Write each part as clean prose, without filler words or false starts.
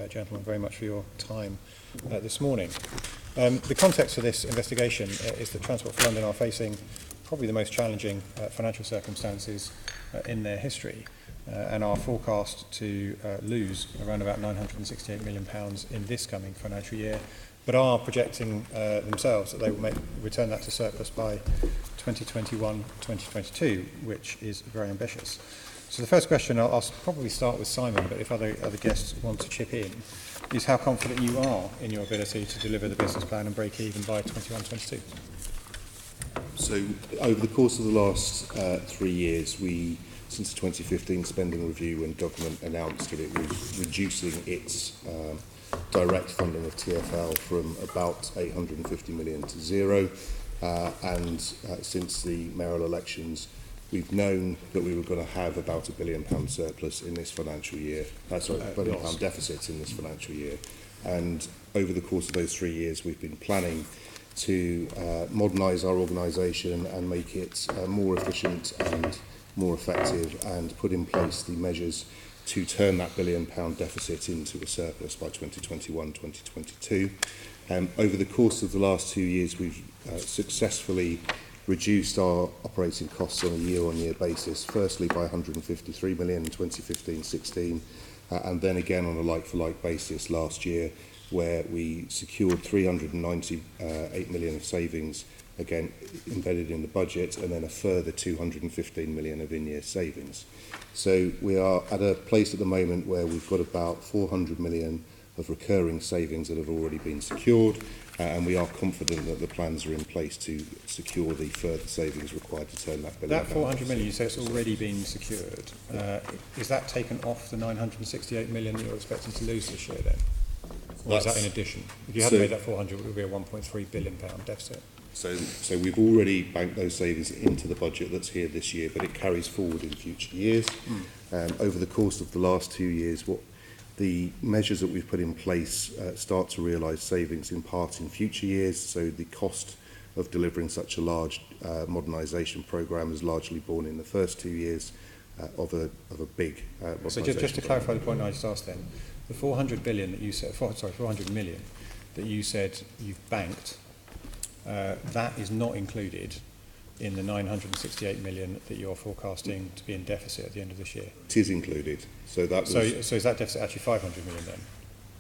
Gentlemen, very much for your time this morning. The context for this investigation is that Transport for London are facing probably the most challenging financial circumstances in their history and are forecast to lose around about £968 million in this coming financial year, but are projecting themselves that they will return that to surplus by 2021-2022, which is very ambitious. So the first question, I'll probably start with Simon, but if other guests want to chip in, is how confident you are in your ability to deliver the business plan and break even by 21-22? So over the course of the last 3 years, since the 2015 spending review, when government announced that it was reducing its direct funding of TfL from about 850 million to zero, and since the mayoral elections, we've known that we were going to have about £1 billion surplus in this financial year. £1 billion deficit in this financial year. And over the course of those 3 years, we've been planning to modernise our organisation and make it more efficient and more effective, and put in place the measures to turn that £1 billion deficit into a surplus by 2021-2022. Over the course of the last 2 years, we've successfully reduced our operating costs on a year-on-year basis, firstly by 153 million in 2015-16, and then again on a like-for-like basis last year, where we secured 398 million of savings, again embedded in the budget, and then a further 215 million of in-year savings. So we are at a place at the moment where we've got about 400 million of recurring savings that have already been secured, and we are confident that the plans are in place to secure the further savings required to turn that billion. That 400 million, you say it's already been secured. Is that taken off the 968 million that you're expecting to lose this year then? Or is that in addition? If you hadn't made that 400, it would be a 1.3 billion pound deficit. So we've already banked those savings into the budget that's here this year, but it carries forward in future years. Over the course of the last 2 years, what the measures that we've put in place start to realise savings in part in future years. So the cost of delivering such a large modernisation programme is largely borne in the first 2 years of a big modernisation. So just to clarify the point I just asked then, the 400 billion that you said, 400 million that you said you've banked, that is not included in the 968 million that you're forecasting to be in deficit at the end of this year? It is included. So is that deficit actually 500 million then?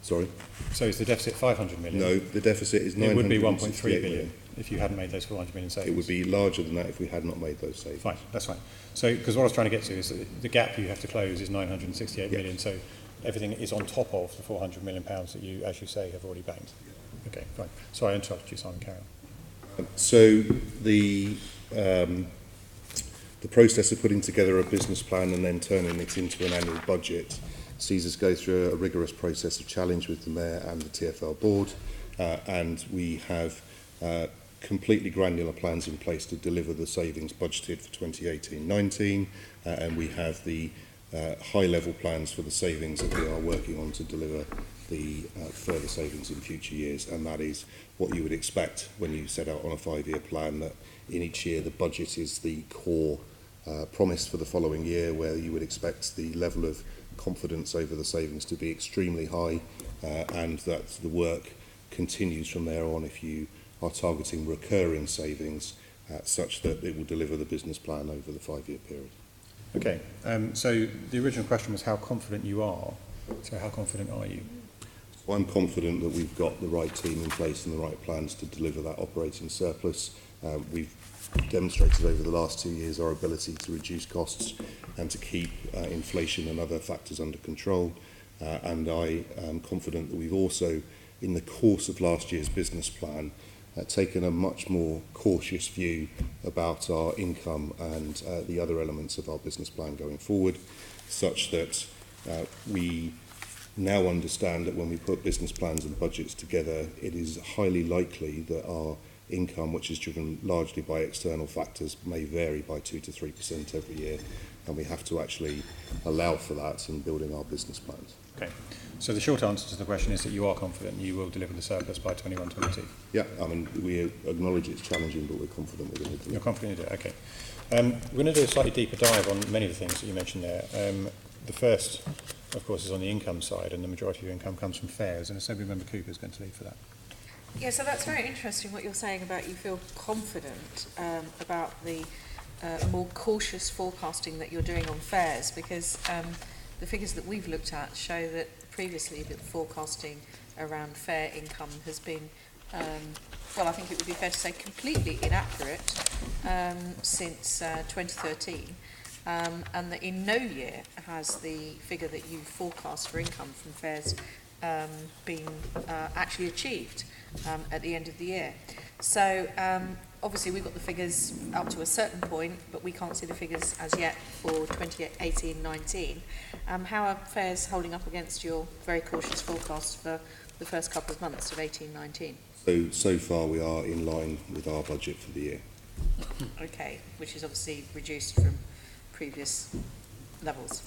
Sorry? So is the deficit 500 million? No, the deficit is 968 million. It would be 1.3 billion million. if you hadn't made those 400 million savings. It would be larger than that if we had not made those savings. Fine, that's fine. So, because what I was trying to get to is that the gap you have to close is 968 million, so everything is on top of the 400 million pounds that you, as you say, have already banked. Okay, fine. Sorry, I interrupted you, Simon, carry on. So the process of putting together a business plan and then turning it into an annual budget sees us go through a rigorous process of challenge with the Mayor and the TfL board, and we have completely granular plans in place to deliver the savings budgeted for 2018-19, and we have the high-level plans for the savings that we are working on to deliver the further savings in future years, and that is what you would expect when you set out on a 5-year plan, that in each year the budget is the core promise for the following year, where you would expect the level of confidence over the savings to be extremely high, and that the work continues from there on if you are targeting recurring savings such that it will deliver the business plan over the 5-year period. Okay, so the original question was how confident you are. So how confident are you? Well, I'm confident that we've got the right team in place and the right plans to deliver that operating surplus. We've demonstrated over the last 2 years our ability to reduce costs and to keep inflation and other factors under control. And I am confident that we've also, in the course of last year's business plan, taken a much more cautious view about our income and the other elements of our business plan going forward, such that we now understand that when we put business plans and budgets together, it is highly likely that our income, which is driven largely by external factors, may vary by 2 to 3% every year, and we have to actually allow for that in building our business plans. Okay, so the short answer to the question is that you are confident you will deliver the surplus by 21-22? Yeah, I mean, we acknowledge it's challenging, but we're confident we're going to do it. You're confident you do it, okay. We're going to do a slightly deeper dive on many of the things that you mentioned there. The first of course, is on the income side, and the majority of your income comes from fares, and Assembly Member Cooper is going to lead for that. Yeah, so that's very interesting what you're saying about you feel confident about the more cautious forecasting that you're doing on fares, because the figures that we've looked at show that previously the forecasting around fare income has been, well, I think it would be fair to say completely inaccurate since 2013, and that in no year has the figure that you forecast for income from fares been actually achieved at the end of the year. So obviously we've got the figures up to a certain point, but we can't see the figures as yet for 2018-19. How are fares holding up against your very cautious forecast for the first couple of months of 18-19? So far we are in line with our budget for the year. Okay, which is obviously reduced from previous levels.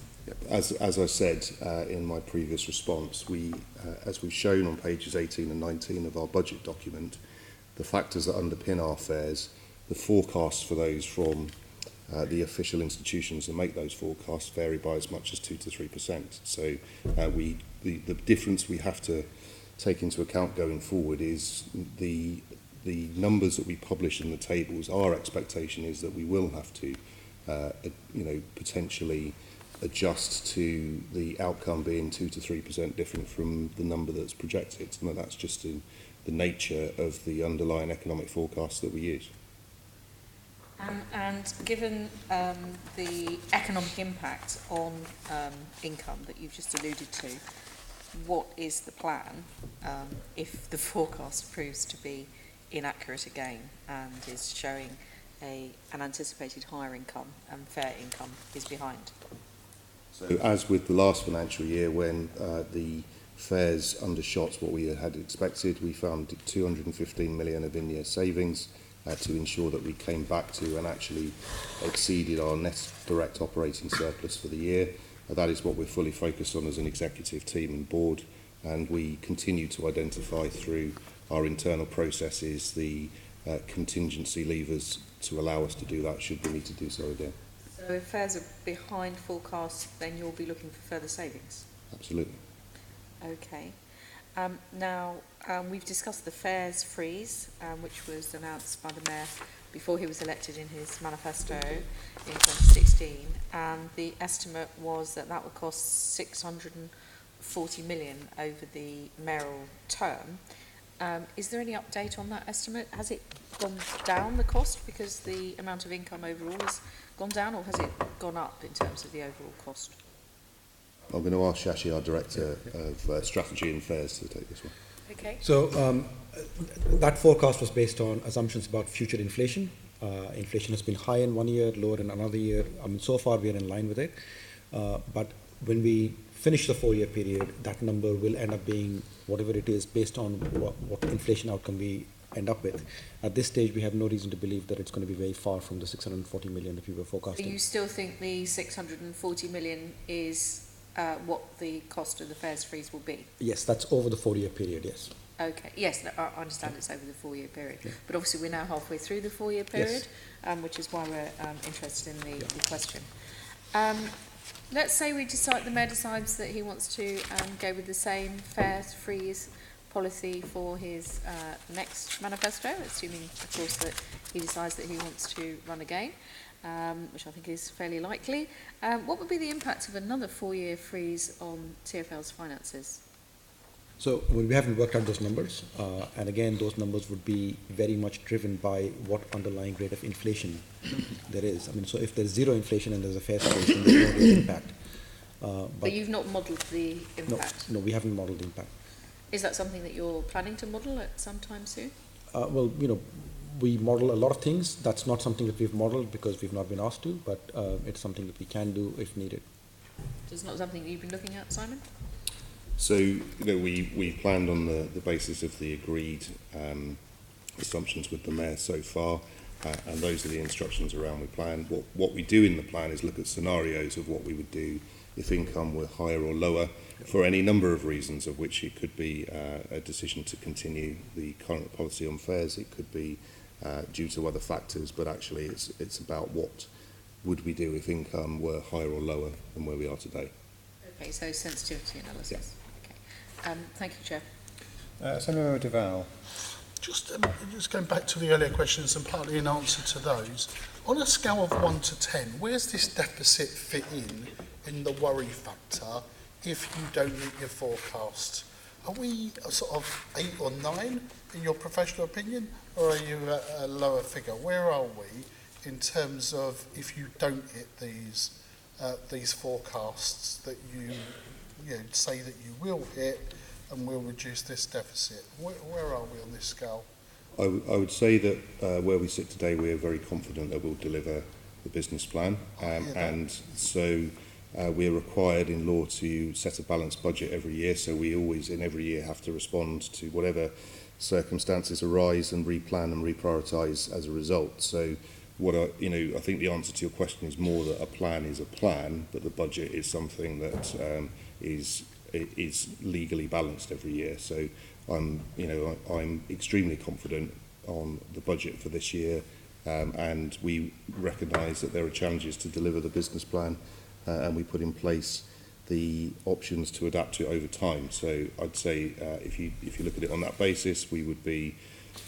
As I said in my previous response, as we've shown on pages 18 and 19 of our budget document, the factors that underpin our fares, the forecasts for those from the official institutions that make those forecasts vary by as much as 2 to 3%. So the difference we have to take into account going forward is the numbers that we publish in the tables. Our expectation is that we will have to, potentially adjust to the outcome being 2 to 3% different from the number that's projected, and that's just in the nature of the underlying economic forecast that we use. And given the economic impact on income that you've just alluded to, what is the plan if the forecast proves to be inaccurate again and is showing an anticipated higher income and fare income is behind? So as with the last financial year, when the fares undershot what we had expected, we found 215 million of in-year savings to ensure that we came back to and actually exceeded our net direct operating surplus for the year. That is what we're fully focused on as an executive team and board, and we continue to identify through our internal processes the contingency levers to allow us to do that should we need to do so again. So if fares are behind forecasts, then you'll be looking for further savings? Absolutely. Okay. Now, we've discussed the fares freeze, which was announced by the Mayor before he was elected in his manifesto in 2016, and the estimate was that that would cost 640 million over the mayoral term. Is there any update on that estimate? Has it gone down, the cost, because the amount of income overall has gone down, or has it gone up in terms of the overall cost? I'm going to ask Shashi, our Director of Strategy and Fares, to take this one. Okay. So that forecast was based on assumptions about future inflation. Inflation has been high in one year, lower in another year. I mean, so far we are in line with it. But when we finish the 4-year period, that number will end up being whatever it is based on what inflation outcome we end up with. At this stage, we have no reason to believe that it's going to be very far from the 640 million that we were forecasting. So you still think the 640 million is what the cost of the fares freeze will be? Yes, that's over the 4-year period, yes. Okay, yes, no, I understand it's over the 4-year period. Yeah. But obviously we're now halfway through the 4-year period, yes. Which is why we're interested in the question. Let's say the Mayor decides that he wants to go with the same fares freeze policy for his next manifesto, assuming, of course, that he decides that he wants to run again, which I think is fairly likely. What would be the impact of another 4-year freeze on TfL's finances? So we haven't worked out those numbers, and again, those numbers would be very much driven by what underlying rate of inflation there is. I mean, so if there's zero inflation and there's a fair freeze, then there's no real impact. But you've not modelled the impact? No, we haven't modelled the impact. Is that something that you're planning to model at some time soon? Well, we model a lot of things. That's not something that we've modeled because we've not been asked to, but it's something that we can do if needed. So it's not something that you've been looking at, Simon? So, we've planned on the basis of the agreed assumptions with the Mayor so far, and those are the instructions around we plan. What we do in the plan is look at scenarios of what we would do if income were higher or lower for any number of reasons, of which it could be a decision to continue the current policy on fares. It could be due to other factors, but actually it's about what would we do if income were higher or lower than where we are today. Okay, so sensitivity analysis. Okay. Thank you, Chair. Senator Duval. Just going back to the earlier questions and partly in answer to those, on a scale of 1 to 10, where's this deficit fit in the worry factor if you don't meet your forecast? Are we a sort of 8 or 9 in your professional opinion, or are you at a lower figure? Where are we in terms of if you don't hit these forecasts that you say that you will hit and will reduce this deficit? Where are we on this scale? I would say that where we sit today, we are very confident that we'll deliver the business plan, and so we are required in law to set a balanced budget every year. So we always, in every year, have to respond to whatever circumstances arise and replan and reprioritise as a result. So I think the answer to your question is more that a plan is a plan, but the budget is something that is legally balanced every year. So I'm extremely confident on the budget for this year, and we recognise that there are challenges to deliver the business plan, and we put in place the options to adapt to it over time. So I'd say if you look at it on that basis, we would be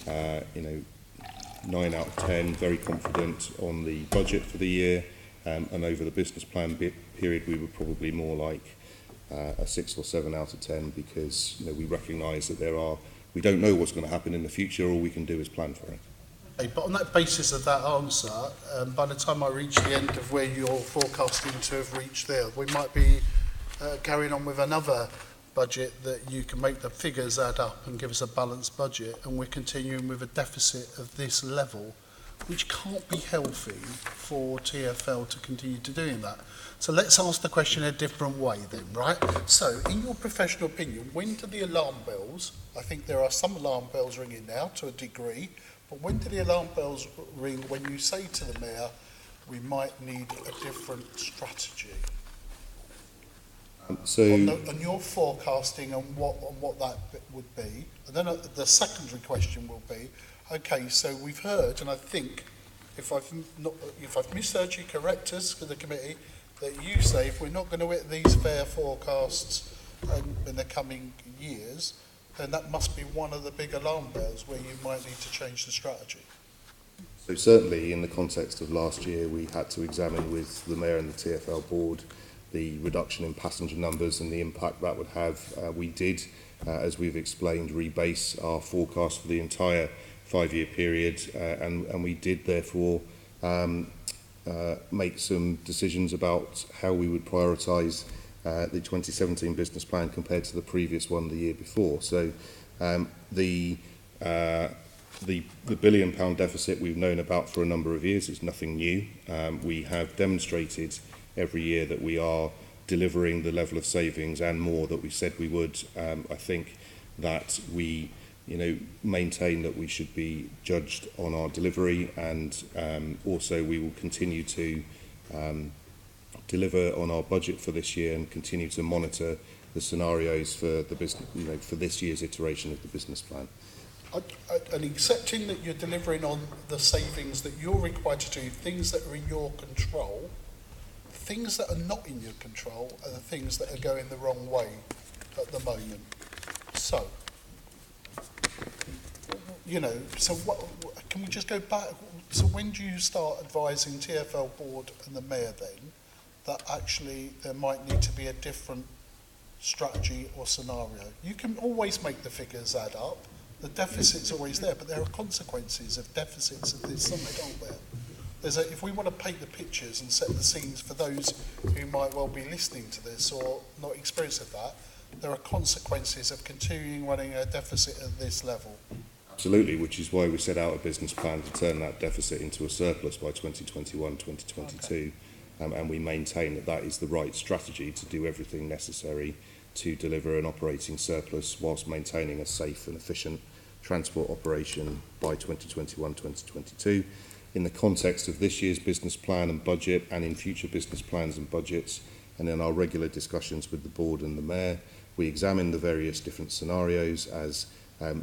9 out of 10, very confident on the budget for the year, and over the business plan period, we were probably more like a 6 or 7 out of 10, because we recognise that we don't know what's going to happen in the future. All we can do is plan for it. But on that basis of that answer, by the time I reach the end of where you're forecasting to have reached there, we might be carrying on with another budget that you can make the figures add up and give us a balanced budget, and we're continuing with a deficit of this level, which can't be healthy for TfL to continue to doing that. So let's ask the question a different way then, right? So in your professional opinion, when do the alarm bells, I think there are some alarm bells ringing now to a degree, but when do the alarm bells ring when you say to the Mayor, we might need a different strategy? On your forecasting and what that would be. And then the secondary question will be, okay, so we've heard, and I think, if I've misheard you, correct us for the committee, that you say if we're not going to hit these fair forecasts in the coming years, then that must be one of the big alarm bells where you might need to change the strategy. So certainly in the context of last year, we had to examine with the Mayor and the TfL board the reduction in passenger numbers and the impact that would have. We did, as we've explained, rebase our forecast for the entire 5-year period, and we did therefore make some decisions about how we would prioritise the 2017 business plan compared to the previous one the year before. So the £1 billion deficit we've known about for a number of years is nothing new. We have demonstrated every year that we are delivering the level of savings and more that we said we would. I think that we maintain that we should be judged on our delivery, and also we will continue to deliver on our budget for this year and continue to monitor the scenarios for the business, for this year's iteration of the business plan. And accepting that you're delivering on the savings that you're required to do, things that are in your control, things that are not in your control are the things that are going the wrong way at the moment. So, so what, can we just go back? So when do you start advising TfL board and the Mayor then that actually there might need to be a different strategy or scenario? You can always make the figures add up. The deficit's always there, but there are consequences of deficits of this summit, aren't there? If we want to paint the pictures and set the scenes for those who might well be listening to this or not experienced of that, there are consequences of continuing running a deficit at this level. Absolutely, which is why we set out a business plan to turn that deficit into a surplus by 2021, 2022, and we maintain that that is the right strategy to do everything necessary to deliver an operating surplus whilst maintaining a safe and efficient transport operation by 2021, 2022. In the context of this year's business plan and budget, and in future business plans and budgets, and in our regular discussions with the board and the Mayor, we examine the various different scenarios as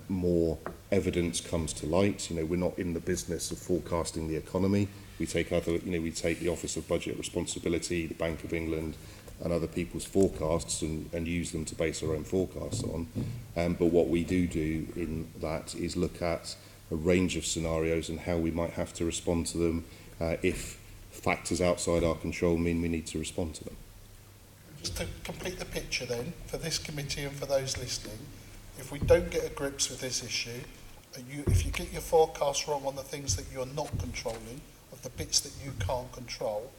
more evidence comes to light. We're not in the business of forecasting the economy. We take we take the Office of Budget Responsibility, the Bank of England, and other people's forecasts and use them to base our own forecasts on. But what we do in that is look at a range of scenarios and how we might have to respond to them if factors outside our control mean we need to respond to them. Just to complete the picture then, for this committee and for those listening, if we don't get a grips with this issue, if you get your forecast wrong on the things that you're not controlling, of the bits that you can't control,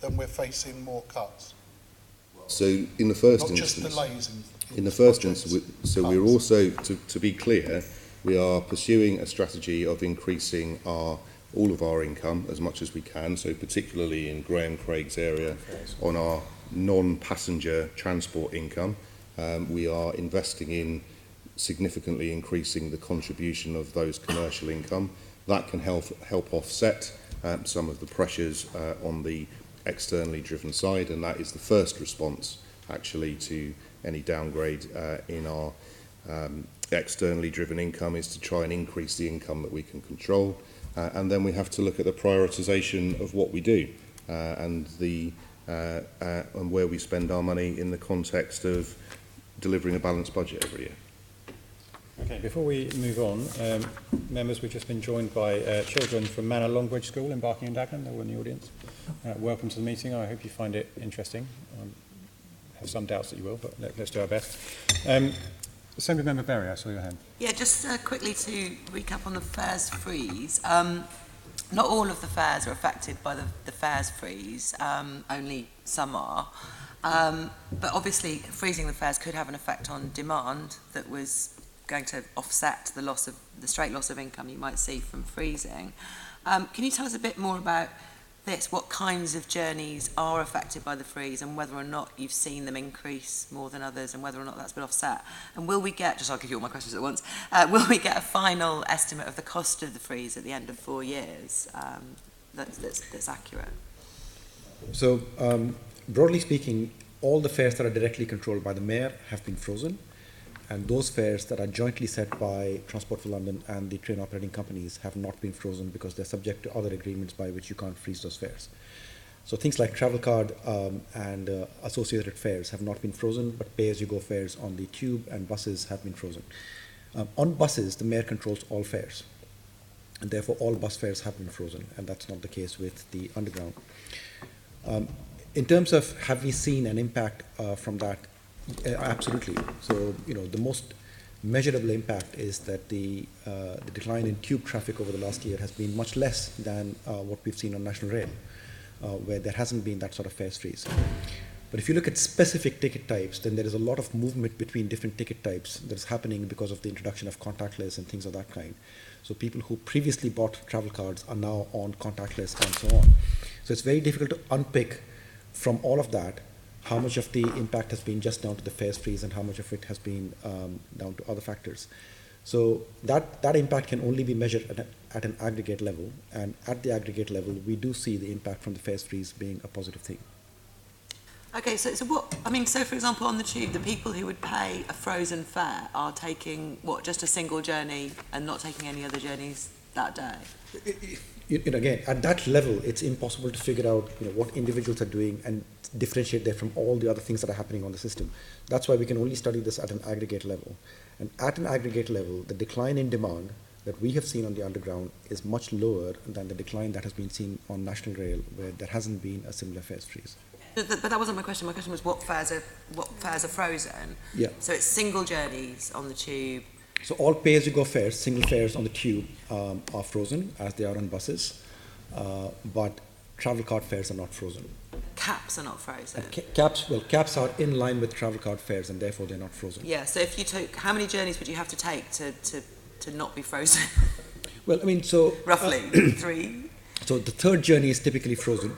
then we're facing more cuts. So in the first Not instance, just delays in the first projects, instance, so cuts. we're also, to be clear, we are pursuing a strategy of increasing all of our income as much as we can, so particularly in Graeme Craig's area on our non-passenger transport income. We are investing in significantly increasing the contribution of those commercial income. That can help offset some of the pressures on the externally driven side, and that is the first response actually to any downgrade in our externally driven income, is to try and increase the income that we can control. And then we have to look at the prioritisation of what we do and where we spend our money in the context of delivering a balanced budget every year. Okay, before we move on, members, we've just been joined by children from Manor Longbridge School in Barking and Dagenham. They're all in the audience. Welcome to the meeting. I hope you find it interesting. I have some doubts that you will, but let's do our best. Assembly Member Berry, I saw your hand. Yeah, just quickly to recap on the fares freeze. Not all of the fares are affected by the fares freeze, only some are. But obviously, freezing the fares could have an effect on demand that was going to offset the straight loss of income you might see from freezing. Can you tell us a bit more about this? What kinds of journeys are affected by the freeze, and whether or not you've seen them increase more than others, and whether or not that's been offset? And will we get, I'll give you all my questions at once, will we get a final estimate of the cost of the freeze at the end of 4 years that's accurate? So, broadly speaking, all the fares that are directly controlled by the Mayor have been frozen, and those fares that are jointly set by Transport for London and the train operating companies have not been frozen because they're subject to other agreements by which you can't freeze those fares. So things like travel card and associated fares have not been frozen, but pay-as-you-go fares on the tube and buses have been frozen. On buses, the Mayor controls all fares, and therefore all bus fares have been frozen, and that's not the case with the Underground. In terms of have we seen an impact from that? Absolutely. So, the most measurable impact is that the decline in tube traffic over the last year has been much less than what we've seen on National Rail, where there hasn't been that sort of fares freeze. But if you look at specific ticket types, then there is a lot of movement between different ticket types that is happening because of the introduction of contactless and things of that kind. So people who previously bought travel cards are now on contactless and so on. So it's very difficult to unpick from all of that how much of the impact has been just down to the fares freeze and how much of it has been down to other factors. So that impact can only be measured at an aggregate level, and at the aggregate level, we do see the impact from the fares freeze being a positive thing. Okay, so for example, on the tube, the people who would pay a frozen fare are taking, just a single journey and not taking any other journeys that day? Again, at that level, it's impossible to figure out what individuals are doing and differentiate that from all the other things that are happening on the system. That's why we can only study this at an aggregate level. And at an aggregate level, the decline in demand that we have seen on the Underground is much lower than the decline that has been seen on National Rail, where there hasn't been a similar fares freeze. But that wasn't my question. My question was what fares are frozen? Yeah. So it's single journeys on the tube. So all pay-as-you-go fares, single fares on the tube are frozen, as they are on buses, but travel card fares are not frozen. Caps are not frozen. Caps are in line with travel card fares, and therefore they're not frozen. Yeah. So if you took, how many journeys would you have to take to not be frozen? Well, so roughly 3. So the third journey is typically frozen,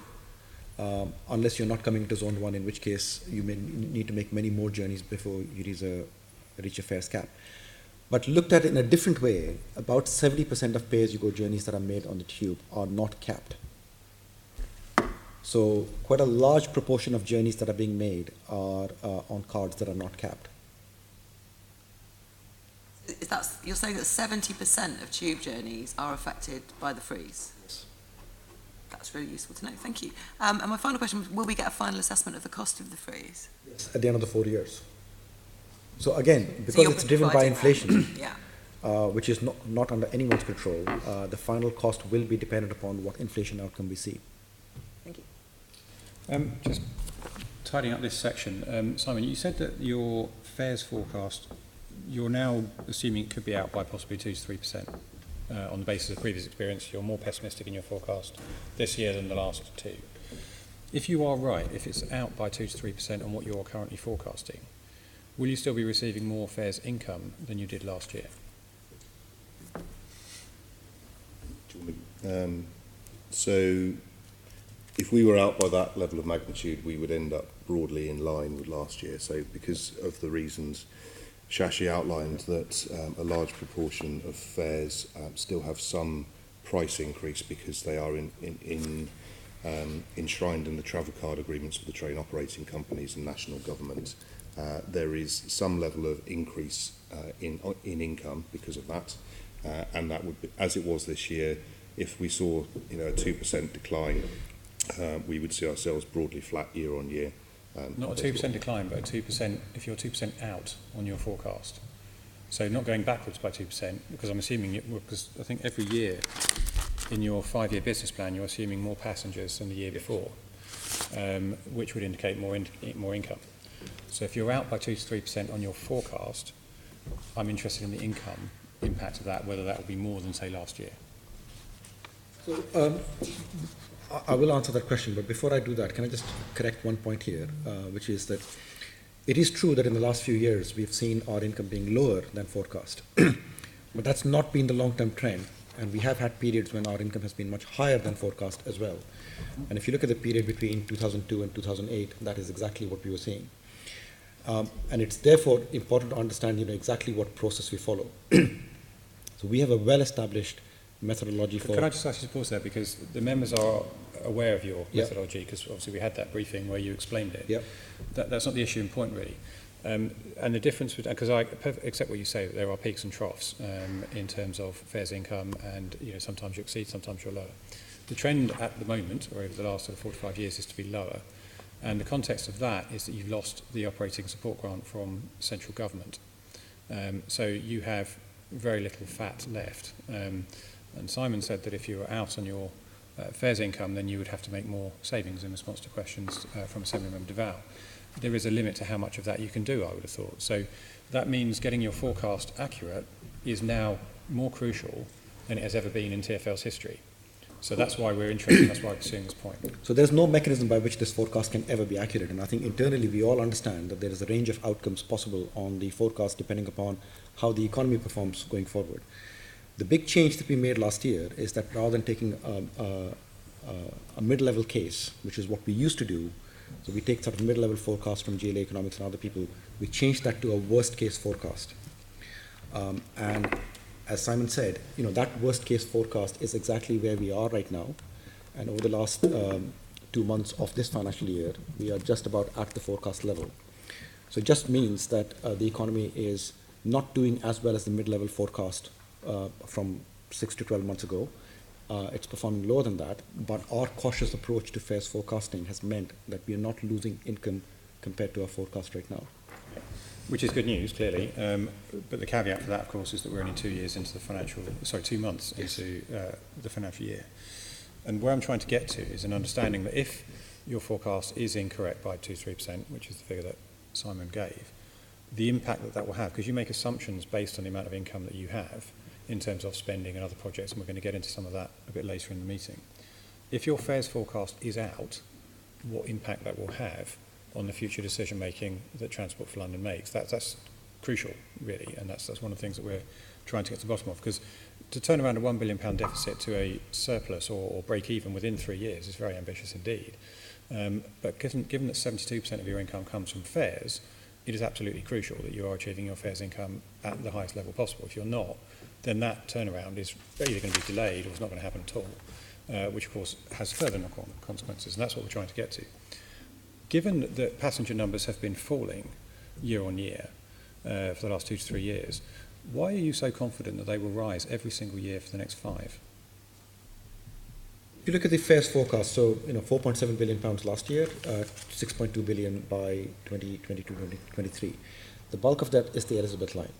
unless you're not coming to Zone 1, in which case you may need to make many more journeys before you reach a fares cap. But looked at in a different way, about 70% of pay-as-you-go journeys that are made on the tube are not capped. So quite a large proportion of journeys that are being made are on cards that are not capped. You're saying that 70% of tube journeys are affected by the freeze? Yes. That's really useful to know. Thank you. And my final question was, will we get a final assessment of the cost of the freeze? At the end of the 4 years. So again, So because you're it's driven by providing that. inflation, Yeah. which is not under anyone's control, the final cost will be dependent upon what inflation outcome we see. Thank you. Just tidying up this section, Simon, you said that your fares forecast, you're now assuming it could be out by possibly 2 to 3%. On the basis of previous experience, you're more pessimistic in your forecast this year than the last two. If you are right, if it's out by 2 to 3% on what you're currently forecasting, will you still be receiving more fares income than you did last year? So if we were out by that level of magnitude, we would end up broadly in line with last year. So because of the reasons Shashi outlined, that a large proportion of fares still have some price increase because they are enshrined in the travel card agreements with the train operating companies and national government. There is some level of increase in income because of that, and that would be, as it was this year. If we saw a 2% decline, we would see ourselves broadly flat year on year. Not a 2% decline, but a 2% if you're 2% out on your forecast. So not going backwards by 2%, because I'm assuming, because I think every year in your 5-year business plan, you're assuming more passengers than the year before, which would indicate more income. So if you're out by 2 to 3% on your forecast, I'm interested in the income impact of that, whether that will be more than, say, last year. So, I will answer that question, but before I do that, can I just correct one point here, which is that it is true that in the last few years we've seen our income being lower than forecast, but that's not been the long-term trend, and we have had periods when our income has been much higher than forecast as well. And if you look at the period between 2002 and 2008, that is exactly what we were seeing. And it's therefore important to understand, exactly what process we follow. So we have a well-established methodology for... Can I just ask you to pause there, because the members are aware of your methodology, because obviously we had that briefing where you explained it. Yep. That's not the issue in point, really. And the difference, because I accept what you say, that there are peaks and troughs in terms of fares income, and sometimes you exceed, sometimes you're lower. The trend at the moment, or over the last sort of 4 to 5 years, is to be lower. And the context of that is that you've lost the operating support grant from central government. So you have very little fat left. And Simon said that if you were out on your fares income, then you would have to make more savings in response to questions from Assemblymember Duval. There is a limit to how much of that you can do, I would have thought. So that means getting your forecast accurate is now more crucial than it has ever been in TfL's history. So that's why we're interested, that's why we're pursuing this point. So there's no mechanism by which this forecast can ever be accurate, and I think internally we all understand that there is a range of outcomes possible on the forecast depending upon how the economy performs going forward. The big change that we made last year is that rather than taking a mid-level case, which is what we used to do, so we take sort of mid-level forecast from GLA Economics and other people, we changed that to a worst-case forecast. And as Simon said, that worst-case forecast is exactly where we are right now. And over the last 2 months of this financial year, we are just about at the forecast level. So it just means that the economy is not doing as well as the mid-level forecast from 6 to 12 months ago. It's performing lower than that, but our cautious approach to fares forecasting has meant that we are not losing income compared to our forecast right now. Which is good news, clearly. But the caveat for that, of course, is that we're only 2 years into the 2 months into the financial year. And where I'm trying to get to is an understanding that if your forecast is incorrect by 2-3%, which is the figure that Simon gave, the impact that will have, because you make assumptions based on the amount of income that you have in terms of spending and other projects, and we're going to get into some of that a bit later in the meeting. If your fares forecast is out, what impact that will have on the future decision-making that Transport for London makes, that's crucial, really, and that's one of the things that we're trying to get to the bottom of, because to turn around a £1 billion deficit to a surplus or break even within 3 years is very ambitious indeed. But given that 72% of your income comes from fares, it is absolutely crucial that you are achieving your fares income at the highest level possible. If you're not, then that turnaround is either going to be delayed or it's not going to happen at all, which of course has further knock-on consequences, and that's what we're trying to get to. Given that passenger numbers have been falling year on year for the last 2 to 3 years, why are you so confident that they will rise every single year for the next 5? If you look at the fares forecast, so 4.7 billion pounds last year, 6.2 billion by 2022-2023. The bulk of that is the Elizabeth line.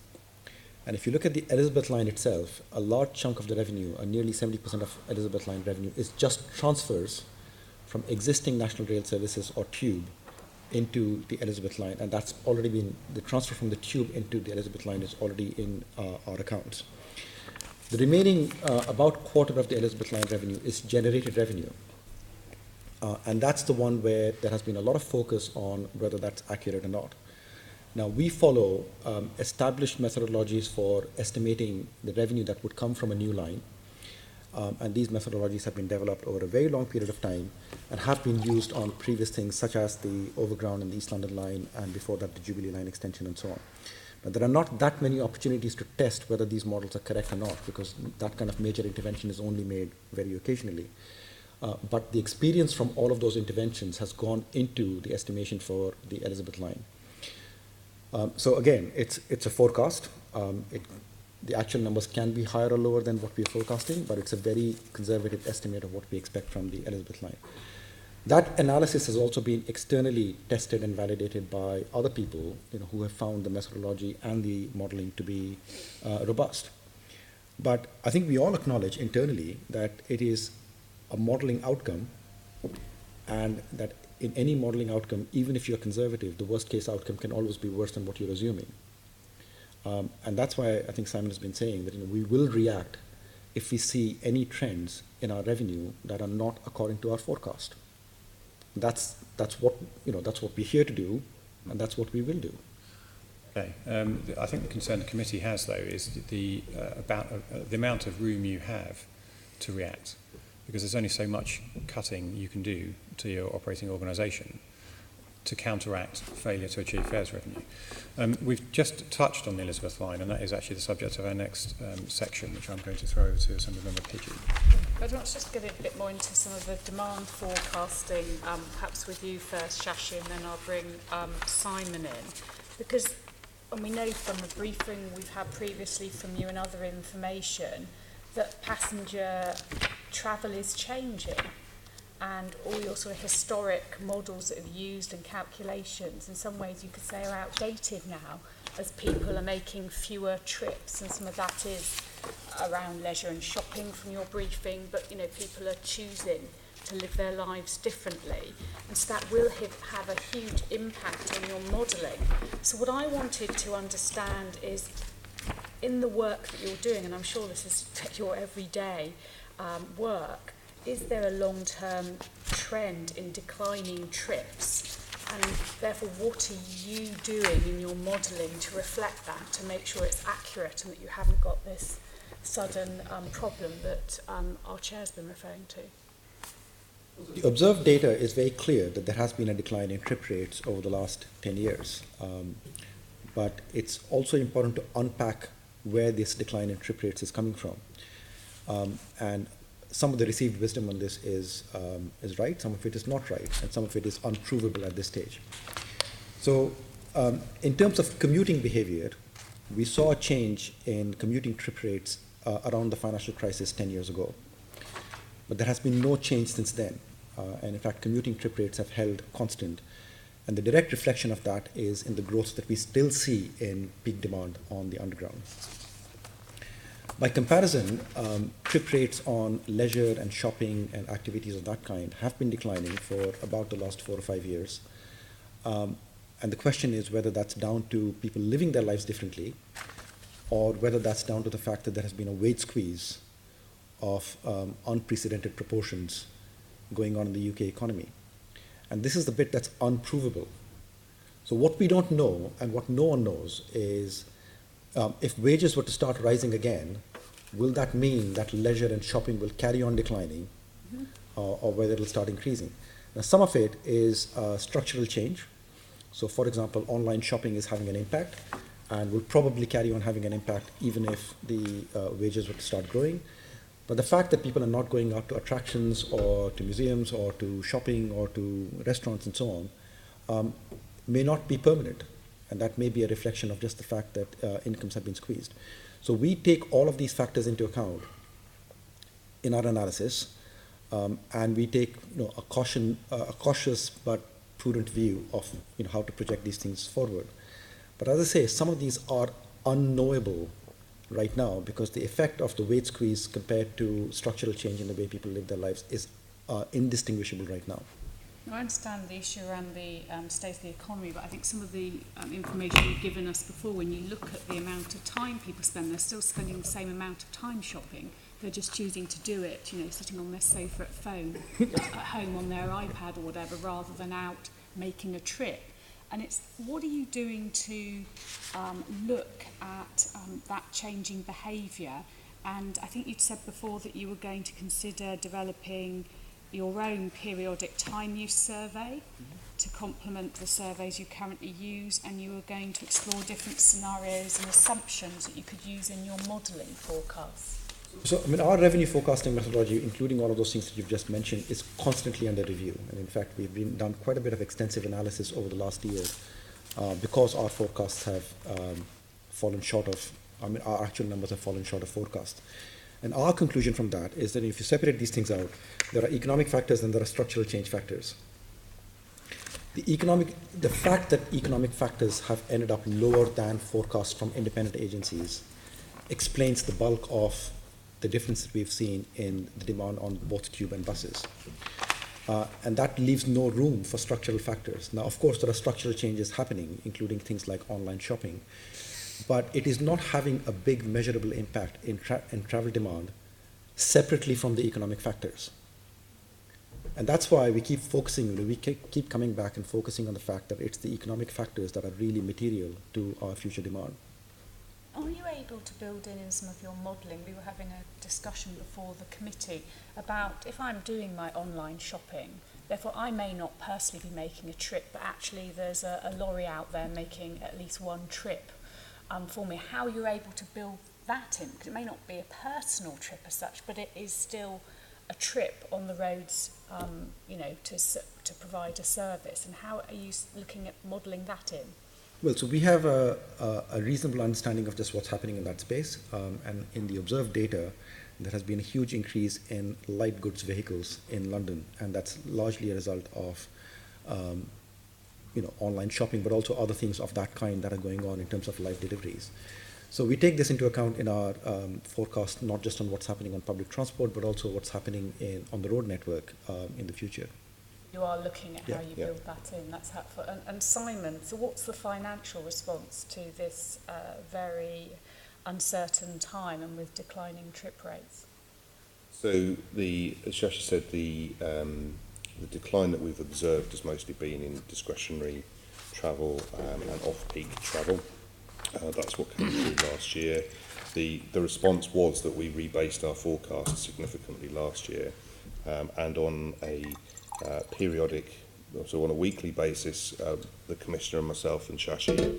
And if you look at the Elizabeth line itself, a large chunk of the revenue, nearly 70% of Elizabeth line revenue, is just transfers from existing National Rail Services or Tube into the Elizabeth line, and that's already been, the transfer from the Tube into the Elizabeth line is already in our accounts. The remaining about quarter of the Elizabeth line revenue is generated revenue. And that's the one where there has been a lot of focus on whether that's accurate or not. Now, we follow established methodologies for estimating the revenue that would come from a new line. And these methodologies have been developed over a very long period of time and have been used on previous things such as the Overground and the East London line, and before that the Jubilee line extension and so on. But there are not that many opportunities to test whether these models are correct or not, because that kind of major intervention is only made very occasionally. But the experience from all of those interventions has gone into the estimation for the Elizabeth line. So again, it's a forecast. The actual numbers can be higher or lower than what we're forecasting, but it's a very conservative estimate of what we expect from the Elizabeth line. That analysis has also been externally tested and validated by other people, who have found the methodology and the modeling to be robust. But I think we all acknowledge internally that it is a modeling outcome, and that in any modeling outcome, even if you're conservative, the worst case outcome can always be worse than what you're assuming. And that's why I think Simon has been saying that we will react if we see any trends in our revenue that are not according to our forecast. That's what we're here to do, and that's what we will do. Okay. I think the concern the committee has, though, is the amount of room you have to react, because there's only so much cutting you can do to your operating organisation to counteract failure to achieve fares revenue. We've just touched on the Elizabeth line, and that is actually the subject of our next section, which I'm going to throw over to Assemblymember Pidgey. I'd want to just get a bit more into some of the demand forecasting, perhaps with you first, Shashi, and then I'll bring Simon in. Because we know from a briefing we've had previously from you and other information that passenger travel is changing, and all your sort of historic models that have used and calculations, in some ways you could say, are outdated now, as people are making fewer trips, and some of that is around leisure and shopping from your briefing, but people are choosing to live their lives differently, and so that will have a huge impact on your modelling. So what I wanted to understand is, in the work that you're doing, and I'm sure this is your everyday work, is there a long-term trend in declining trips? And therefore, what are you doing in your modelling to reflect that, to make sure it's accurate and that you haven't got this sudden problem that our chair's been referring to? The observed data is very clear that there has been a decline in trip rates over the last 10 years. But it's also important to unpack where this decline in trip rates is coming from. And some of the received wisdom on this is right, some of it is not right, and some of it is unprovable at this stage. So in terms of commuting behavior, we saw a change in commuting trip rates around the financial crisis 10 years ago. But there has been no change since then. And in fact, commuting trip rates have held constant. And the direct reflection of that is in the growth that we still see in peak demand on the underground. By comparison, trip rates on leisure and shopping and activities of that kind have been declining for about the last 4 or 5 years. And the question is whether that's down to people living their lives differently, or whether that's down to the fact that there has been a wage squeeze of unprecedented proportions going on in the UK economy. And this is the bit that's unprovable. So what we don't know, and what no one knows, is if wages were to start rising again, will that mean that leisure and shopping will carry on declining, or whether it'll start increasing? Now, some of it is structural change. So, for example, online shopping is having an impact, and will probably carry on having an impact even if the wages were to start growing. But the fact that people are not going out to attractions or to museums or to shopping or to restaurants and so on may not be permanent. And that may be a reflection of just the fact that incomes have been squeezed. So we take all of these factors into account in our analysis. And we take a cautious but prudent view of how to project these things forward. But as I say, some of these are unknowable right now because the effect of the wage squeeze compared to structural change in the way people live their lives is indistinguishable right now. I understand the issue around the state of the economy, but I think some of the information you've given us before, when you look at the amount of time people spend, they're still spending the same amount of time shopping. They're just choosing to do it, sitting on their sofa at home on their iPad or whatever, rather than out making a trip. And it's, what are you doing to look at that changing behaviour? And I think you'd said before that you were going to consider developing your own periodic time use survey to complement the surveys you currently use, and you were going to explore different scenarios and assumptions that you could use in your modelling forecasts. So, our revenue forecasting methodology, including all of those things that you've just mentioned, is constantly under review. And in fact, we've done quite a bit of extensive analysis over the last year because our forecasts have fallen short of, our actual numbers have fallen short of forecast. And our conclusion from that is that if you separate these things out, there are economic factors and there are structural change factors. The fact that economic factors have ended up lower than forecasts from independent agencies explains the bulk of the difference that we've seen in the demand on both tube and buses. And that leaves no room for structural factors. Now, of course, there are structural changes happening, including things like online shopping, but it is not having a big measurable impact in travel demand separately from the economic factors. And that's why we keep focusing, we keep coming back and focusing on the fact that it's the economic factors that are really material to our future demand. Are you able to build in some of your modelling? We were having a discussion before the committee about if I'm doing my online shopping, therefore I may not personally be making a trip, but actually there's a lorry out there making at least one trip for me. How you're able to build that in, because it may not be a personal trip as such, but it is still a trip on the roads, to provide a service. And how are you looking at modelling that in? Well, so we have a reasonable understanding of just what's happening in that space. And in the observed data, there has been a huge increase in light goods vehicles in London. And that's largely a result of online shopping, but also other things of that kind that are going on in terms of live deliveries. So we take this into account in our forecast, not just on what's happening on public transport, but also what's happening on the road network in the future. You are looking at how you build that in. That's helpful. And Simon, so what's the financial response to this very uncertain time and with declining trip rates? So as Shashi said, the decline that we've observed has mostly been in discretionary travel and off-peak travel. That's what came through last year. The response was that we rebased our forecast significantly last year, and on a periodic, so on a weekly basis, the Commissioner and myself and Shashi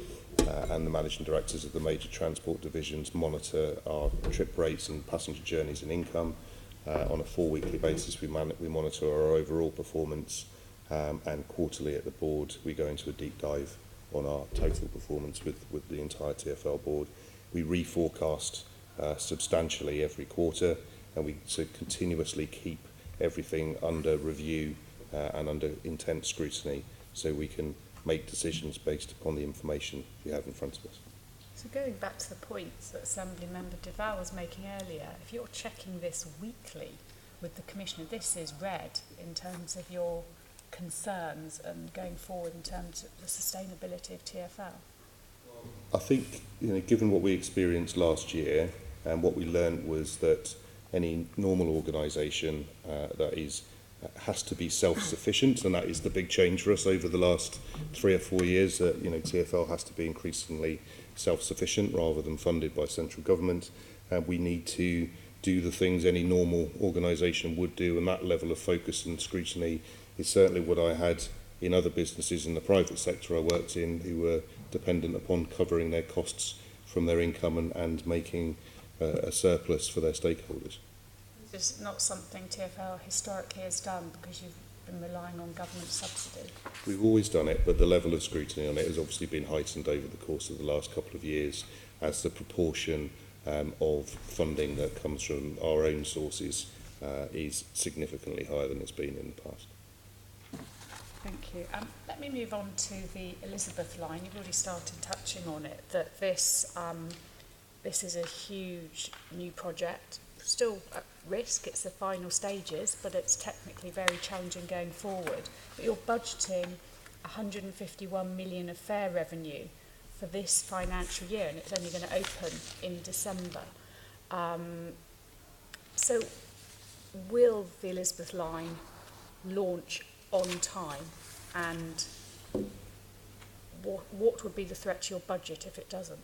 and the Managing Directors of the major transport divisions monitor our trip rates and passenger journeys and income. On a 4-weekly basis, we monitor our overall performance, and quarterly at the board, we go into a deep dive on our total performance with the entire TfL board. We reforecast substantially every quarter, and we continuously keep everything under review and under intense scrutiny, so we can make decisions based upon the information we have in front of us. So going back to the points that Assembly Member Deval was making earlier, if you're checking this weekly with the Commissioner, this is red in terms of your concerns and going forward in terms of the sustainability of TfL? I think, given what we experienced last year, and what we learned was that any normal organisation has to be self-sufficient, and that is the big change for us over the last 3 or 4 years. TfL has to be increasingly self-sufficient rather than funded by central government. We need to do the things any normal organisation would do, and that level of focus and scrutiny is certainly what I had in other businesses in the private sector I worked in, who were dependent upon covering their costs from their income and making a surplus for their stakeholders. It's not something TfL historically has done because you've been relying on government subsidy. We've always done it, but the level of scrutiny on it has obviously been heightened over the course of the last couple of years as the proportion of funding that comes from our own sources is significantly higher than it's been in the past. Thank you. Let me move on to the Elizabeth line. You've already started touching on it, that this is a huge new project, still at risk. It's the final stages, but it's technically very challenging going forward. But you're budgeting 151 million of fare revenue for this financial year, and it's only going to open in December. So will the Elizabeth line launch on time, and what would be the threat to your budget if it doesn't?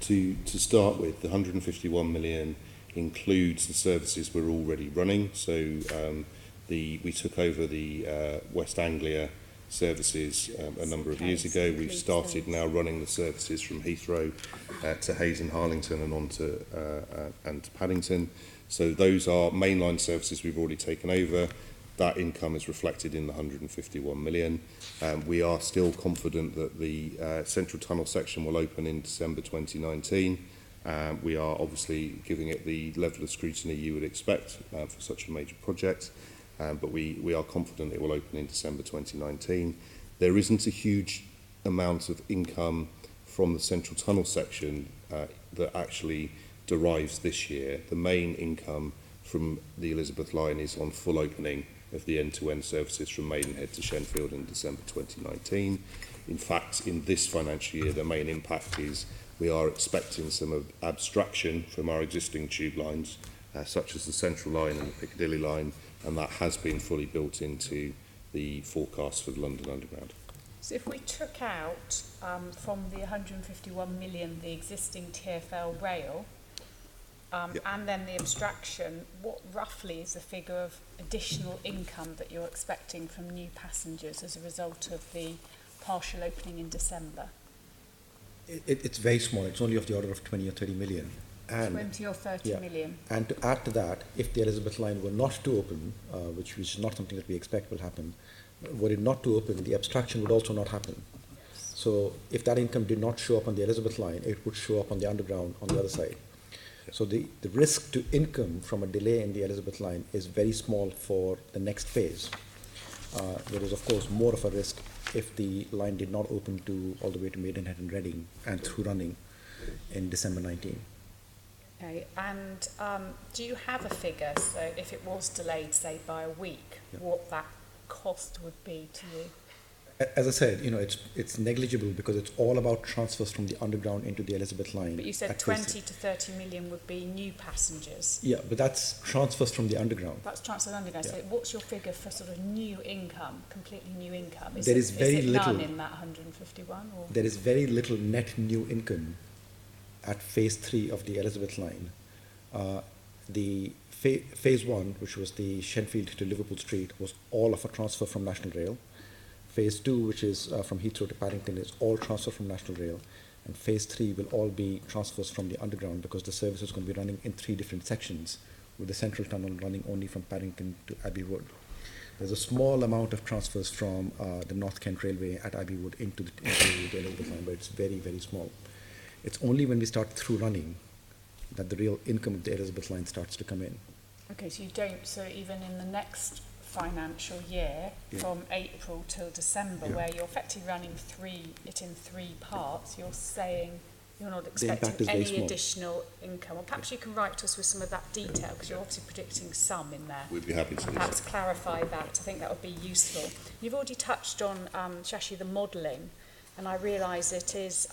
To start with, the 151 million includes the services we're already running. So we took over the West Anglia services a number of years ago. We've started now running the services from Heathrow to Hayes and Harlington and on to and to Paddington. So those are mainline services we've already taken over. That income is reflected in the 151 million. We are still confident that the Central Tunnel section will open in December 2019. We are obviously giving it the level of scrutiny you would expect for such a major project, but we are confident it will open in December 2019. There isn't a huge amount of income from the Central Tunnel section that actually derives this year. The main income from the Elizabeth line is on full opening of the end-to-end services from Maidenhead to Shenfield in December 2019. In fact, in this financial year, the main impact is we are expecting some abstraction from our existing tube lines, such as the Central line and the Piccadilly line, and that has been fully built into the forecast for the London Underground. So if we took out from the 151 million the existing TfL rail, Yep. and then the abstraction, what roughly is the figure of additional income that you're expecting from new passengers as a result of the partial opening in December? It's very small. It's only of the order of 20 or 30 million. And 20 or 30 million. And to add to that, if the Elizabeth line were not to open, which is not something that we expect will happen, were it not to open, the abstraction would also not happen. So if that income did not show up on the Elizabeth line, it would show up on the Underground on the other side. So the risk to income from a delay in the Elizabeth line is very small for the next phase. There is, of course, more of a risk if the line did not open to all the way to Maidenhead and Reading and through running in December 19. Okay, and do you have a figure, so if it was delayed, say, by a week, what that cost would be to you? As I said, it's negligible because it's all about transfers from the Underground into the Elizabeth line. But you said 20 to 30 million would be new passengers. Yeah, but that's transfers from the Underground. That's transfers Underground. Yeah. So what's your figure for sort of new income, completely new income? There is very little. None in that 151? Or? There is very little net new income at phase 3 of the Elizabeth line. The phase 1, which was the Shenfield to Liverpool Street, was all of a transfer from National Rail. Phase 2, which is from Heathrow to Paddington, is all transfer from National Rail. And phase 3 will all be transfers from the Underground because the service is going to be running in 3 different sections, with the Central Tunnel running only from Paddington to Abbey Wood. There's a small amount of transfers from the North Kent Railway at Abbey Wood into the Elizabeth line, but it's very, very small. It's only when we start through running that the real income of the Elizabeth line starts to come in. Okay, so you don't, so even in the next financial year, from April till December, where you're effectively running it in 3 parts, you're saying you're not expecting any additional income. Or perhaps you can write to us with some of that detail, because you're obviously predicting some in there. We'd be happy to do perhaps so. clarify that. I think that would be useful. You've already touched on, Shashi, the modelling, and I realise it is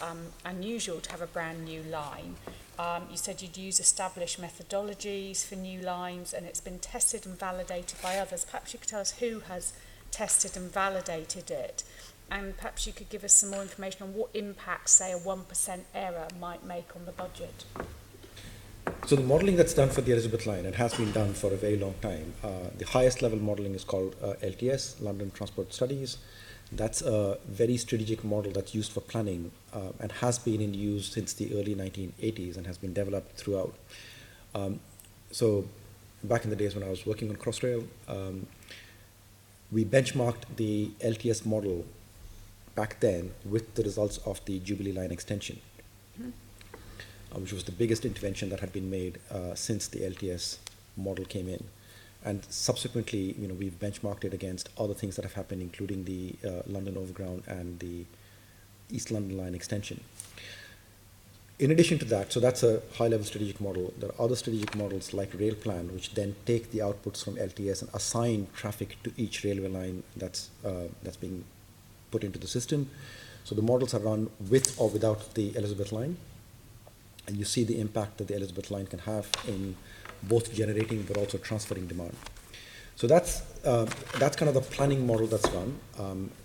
unusual to have a brand new line. You said you'd use established methodologies for new lines, and it's been tested and validated by others. Perhaps you could tell us who has tested and validated it, and perhaps you could give us some more information on what impact, say, a 1% error might make on the budget. So the modelling that's done for the Elizabeth line, and has been done for a very long time, the highest level modelling is called LTS, London Transport Studies. That's a very strategic model that's used for planning and has been in use since the early 1980s and has been developed throughout. So back in the days when I was working on Crossrail, we benchmarked the LTS model back then with the results of the Jubilee line extension, which was the biggest intervention that had been made since the LTS model came in. And subsequently, we've benchmarked it against other things that have happened, including the London Overground and the East London Line extension. In addition to that, so that's a high-level strategic model. There are other strategic models like rail plan, which then take the outputs from LTS and assign traffic to each railway line that's being put into the system. So the models are run with or without the Elizabeth line, and you see the impact that the Elizabeth line can have in both generating but also transferring demand. So that's kind of the planning model that's run.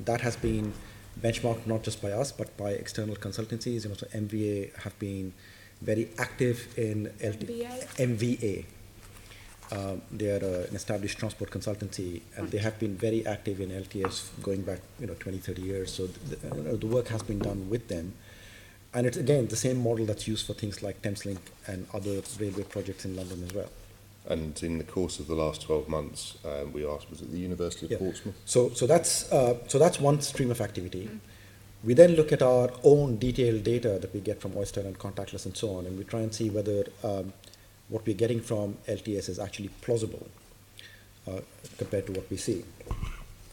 That has been benchmarked not just by us but by external consultancies. So MVA have been very active in MVA. They are an established transport consultancy, and they have been very active in LTS going back 20, 30 years. So the work has been done with them. And it's, again, the same model that's used for things like Thameslink and other railway projects in London as well. And in the course of the last 12 months, we asked, was it the University of Portsmouth? So that's one stream of activity. We then look at our own detailed data that we get from Oyster and Contactless and so on, and we try and see whether what we're getting from LTS is actually plausible compared to what we see.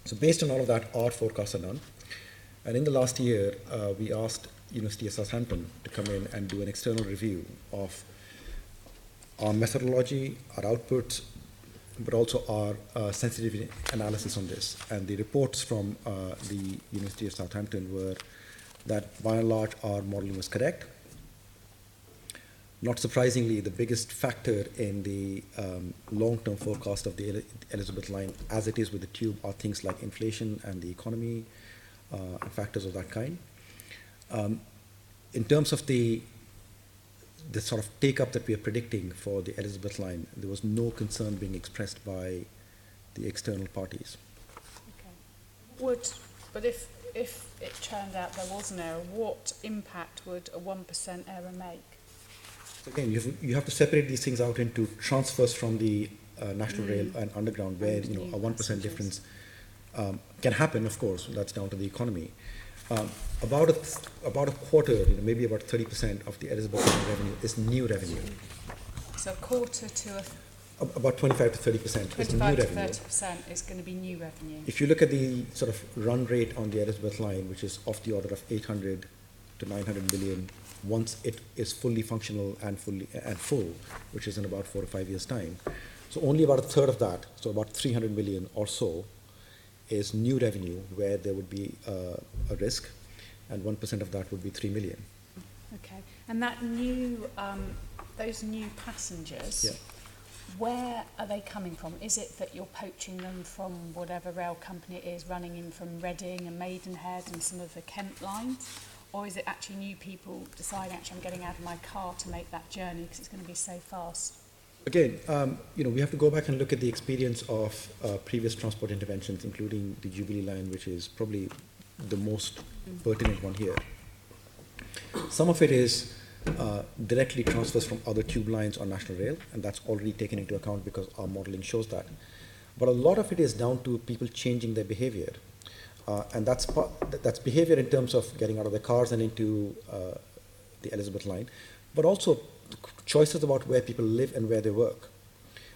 So based on all of that, our forecasts are done. And in the last year, we asked University of Southampton to come in and do an external review of our methodology, our outputs, but also our sensitivity analysis on this. And the reports from the University of Southampton were that by and large our modeling was correct. Not surprisingly, the biggest factor in the long-term forecast of the Elizabeth line, as it is with the tube, are things like inflation and the economy and factors of that kind. In terms of the sort of take-up that we are predicting for the Elizabeth line, there was no concern being expressed by the external parties. Okay. But if it turned out there was an error, what impact would a 1% error make? Again, you have to separate these things out into transfers from the National Rail and Underground, where a 1% difference can happen. Of course, that's down to the economy. About a quarter, maybe about 30% of the Elizabeth line revenue is new revenue. So a quarter to about 25 to 30% is new revenue. 25 to 30% is going to be new revenue. If you look at the sort of run rate on the Elizabeth line, which is of the order of 800 to 900 million, once it is fully functional and full, which is in about 4 to 5 years' time. So only about a third of that, so about 300 million or so, is new revenue where there would be a risk, and 1% of that would be 3 million. Okay, and that new, those new passengers, where are they coming from? Is it that you're poaching them from whatever rail company it is running in from Reading and Maidenhead and some of the Kent lines? Or is it actually new people deciding, actually, I'm getting out of my car to make that journey because it's going to be so fast? Again, we have to go back and look at the experience of previous transport interventions, including the Jubilee line, which is probably the most pertinent one here. Some of it is directly transfers from other tube lines on National Rail, and that's already taken into account because our modelling shows that. But a lot of it is down to people changing their behavior. And that's behavior in terms of getting out of their cars and into the Elizabeth line, but also choices about where people live and where they work.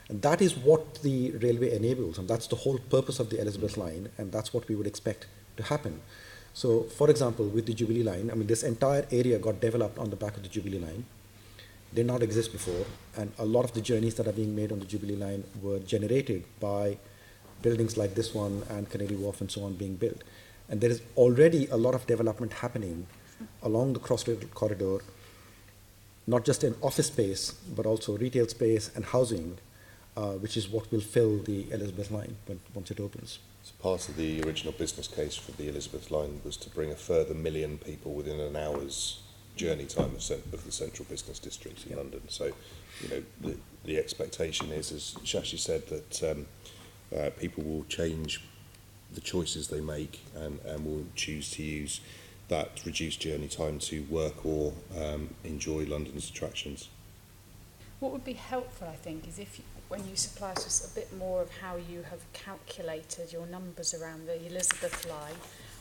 And that is what the railway enables, and that's the whole purpose of the Elizabeth line, and that's what we would expect to happen. So, for example, with the Jubilee line, this entire area got developed on the back of the Jubilee line. Did not exist before, and a lot of the journeys that are being made on the Jubilee line were generated by buildings like this one and Canary Wharf and so on being built. And there is already a lot of development happening along the Crossrail corridor, not just in office space, but also retail space and housing, which is what will fill the Elizabeth line once it opens. So part of the original business case for the Elizabeth line was to bring a further 1 million people within an hour's journey time of the central business district in London. So, the expectation is, as Shashi said, that people will change the choices they make and will choose to use that reduced journey time to work or enjoy London's attractions. What would be helpful, I think, is when you supply us a bit more of how you have calculated your numbers around the Elizabeth line,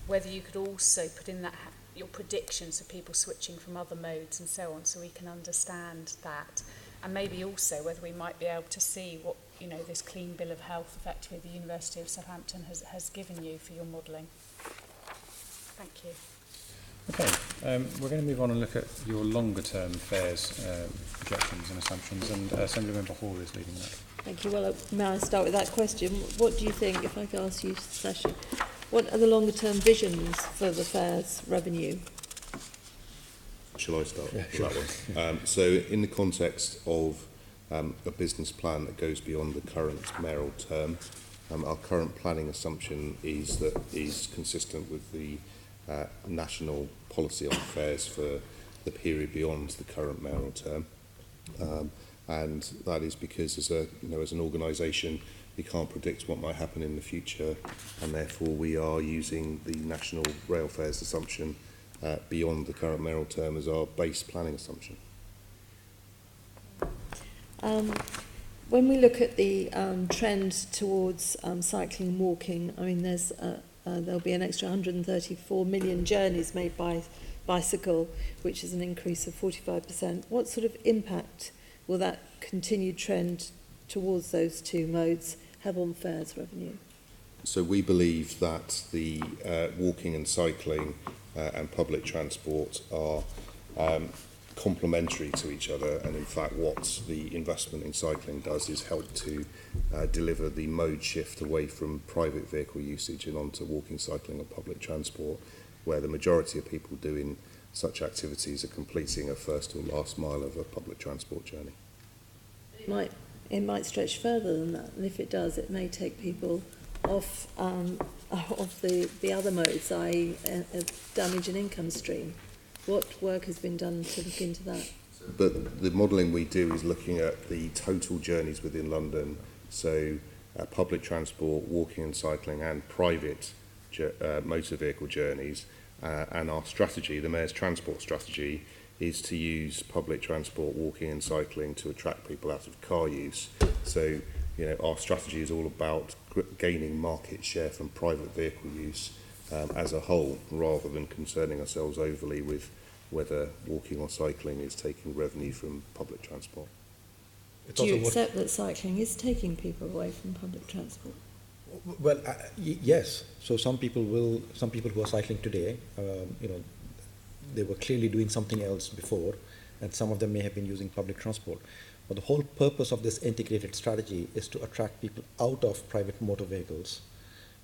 whether you could also put in that your predictions of people switching from other modes and so on, so we can understand that. and maybe also whether we might be able to see what, you know, this clean bill of health effectively the University of Southampton has given you for your modelling. Thank you. Okay, we're going to move on and look at your longer term fares projections and assumptions, and Assemblymember Hall is leading that. Thank you. Well, may I start with that question? What do you think, if I could ask you, Shashi, what are the longer term visions for the fares revenue? Shall I start with that one? So in the context of a business plan that goes beyond the current mayoral term, our current planning assumption is that is consistent with the national policy on fares for the period beyond the current mayoral term. And that is because as an organisation, we can't predict what might happen in the future, and therefore we are using the national rail fares assumption beyond the current mayoral term as our base planning assumption. When we look at the trend towards cycling and walking, I mean, there'll be an extra 134 million journeys made by bicycle, which is an increase of 45%. What sort of impact will that continued trend towards those two modes have on fares revenue? So we believe that the walking and cycling and public transport are complementary to each other, and in fact what the investment in cycling does is help to deliver the mode shift away from private vehicle usage and onto walking, cycling and public transport, where the majority of people doing such activities are completing a first or last mile of a public transport journey. It might stretch further than that, and if it does, it may take people off the other modes, i.e. damage an income stream. What work has been done to look into that? But the modelling we do is looking at the total journeys within London, so public transport, walking and cycling and private motor vehicle journeys, and our strategy, the Mayor's transport strategy, is to use public transport, walking and cycling to attract people out of car use. So, our strategy is all about gaining market share from private vehicle use as a whole, rather than concerning ourselves overly with whether walking or cycling is taking revenue from public transport. Do you accept that cycling is taking people away from public transport? Well, yes. So some people who are cycling today, they were clearly doing something else before, and some of them may have been using public transport. But the whole purpose of this integrated strategy is to attract people out of private motor vehicles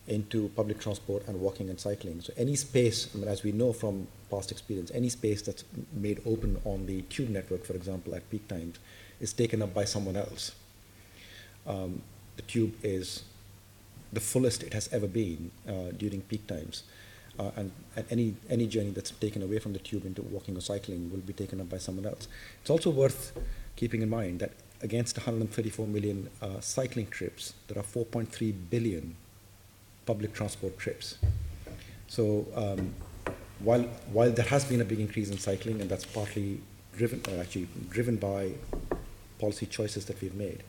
into public transport and walking and cycling. So any space, as we know from past experience, any space that's made open on the tube network, for example, at peak times, is taken up by someone else. The tube is the fullest it has ever been during peak times. And any journey that's taken away from the tube into walking or cycling will be taken up by someone else. It's also worth keeping in mind that against 134 million cycling trips, there are 4.3 billion public transport trips. So while there has been a big increase in cycling, and that's partly driven by policy choices that we've made,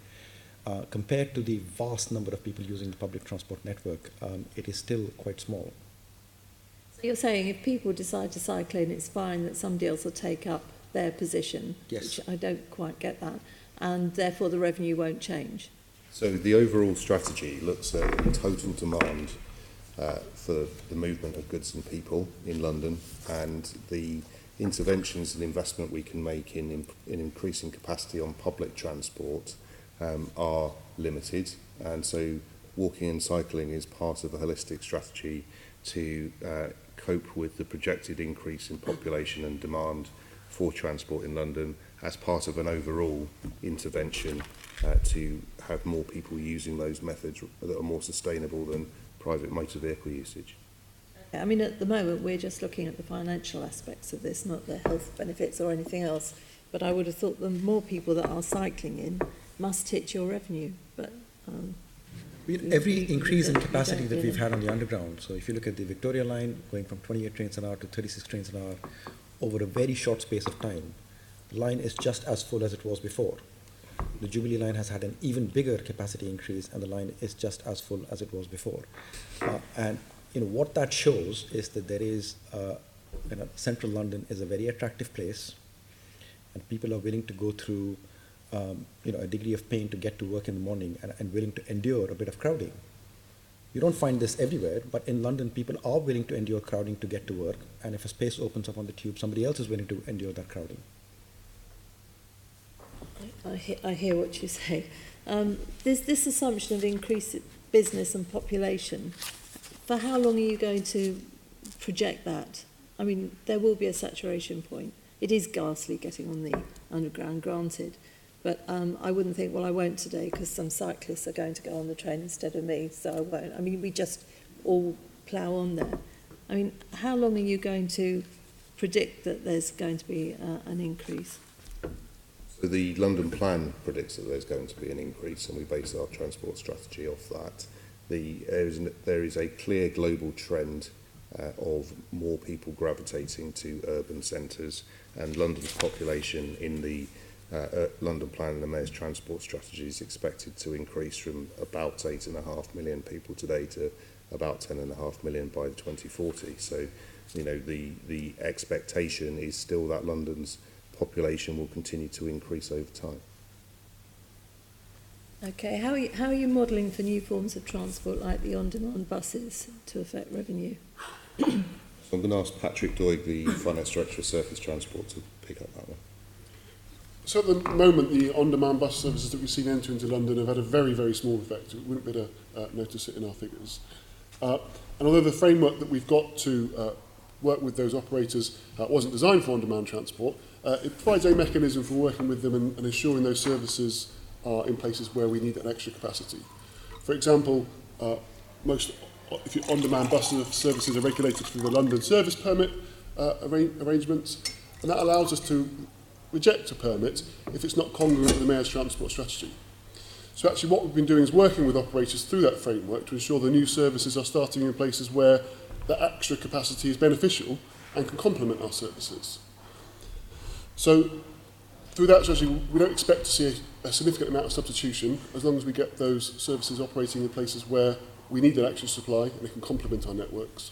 compared to the vast number of people using the public transport network, it is still quite small. So you're saying if people decide to cycle in, it's fine that somebody else will take up their position, yes. Which I don't quite get that, and therefore the revenue won't change? So the overall strategy looks at the total demand for the movement of goods and people in London, and the interventions and investment we can make in increasing capacity on public transport are limited, and so walking and cycling is part of a holistic strategy to cope with the projected increase in population and demand for transport in London as part of an overall intervention to have more people using those methods that are more sustainable than private motor vehicle usage. I mean, at the moment, we're just looking at the financial aspects of this, not the health benefits or anything else. But I would have thought the more people that are cycling in must hit your revenue. But every increase in capacity that we've had on the underground, so if you look at the Victoria line going from 28 trains an hour to 36 trains an hour over a very short space of time, the line is just as full as it was before. The Jubilee line has had an even bigger capacity increase, and the line is just as full as it was before. And what that shows is that there is, central London is a very attractive place, and people are willing to go through a degree of pain to get to work in the morning and willing to endure a bit of crowding. You don't find this everywhere, but in London, people are willing to endure crowding to get to work, and if a space opens up on the tube, somebody else is willing to endure that crowding. I hear what you say. There's this assumption of increased business and population. For how long are you going to project that? I mean, there will be a saturation point. It is ghastly getting on the underground, granted, but I wouldn't think, well, I won't today because some cyclists are going to go on the train instead of me, so I won't. I mean, we just all plough on there. I mean, how long are you going to predict that there's going to be an increase? So the London plan predicts that there's going to be an increase, and we base our transport strategy off that. There is a clear global trend of more people gravitating to urban centres, and London's population in the London plan and the Mayor's transport strategy is expected to increase from about 8.5 million people today to about 10.5 million by 2040. So, the expectation is still that London's population will continue to increase over time. Okay, how are you modelling for new forms of transport like the on-demand buses to affect revenue? So I'm going to ask Patrick Doig, the Finance Director of Surface Transport, to pick up that one. So at the moment, the on-demand bus services that we've seen enter into London have had a very, very small effect. We wouldn't be able to notice it in our figures. And although the framework that we've got to work with those operators wasn't designed for on-demand transport, it provides a mechanism for working with them and ensuring those services are in places where we need an extra capacity. For example, if your on-demand bus services are regulated through the London service permit arrangements, and that allows us to reject a permit if it's not congruent with the Mayor's transport strategy. So actually what we've been doing is working with operators through that framework to ensure the new services are starting in places where the extra capacity is beneficial and can complement our services. So through that strategy, we don't expect to see a significant amount of substitution as long as we get those services operating in places where we need an extra supply and they can complement our networks.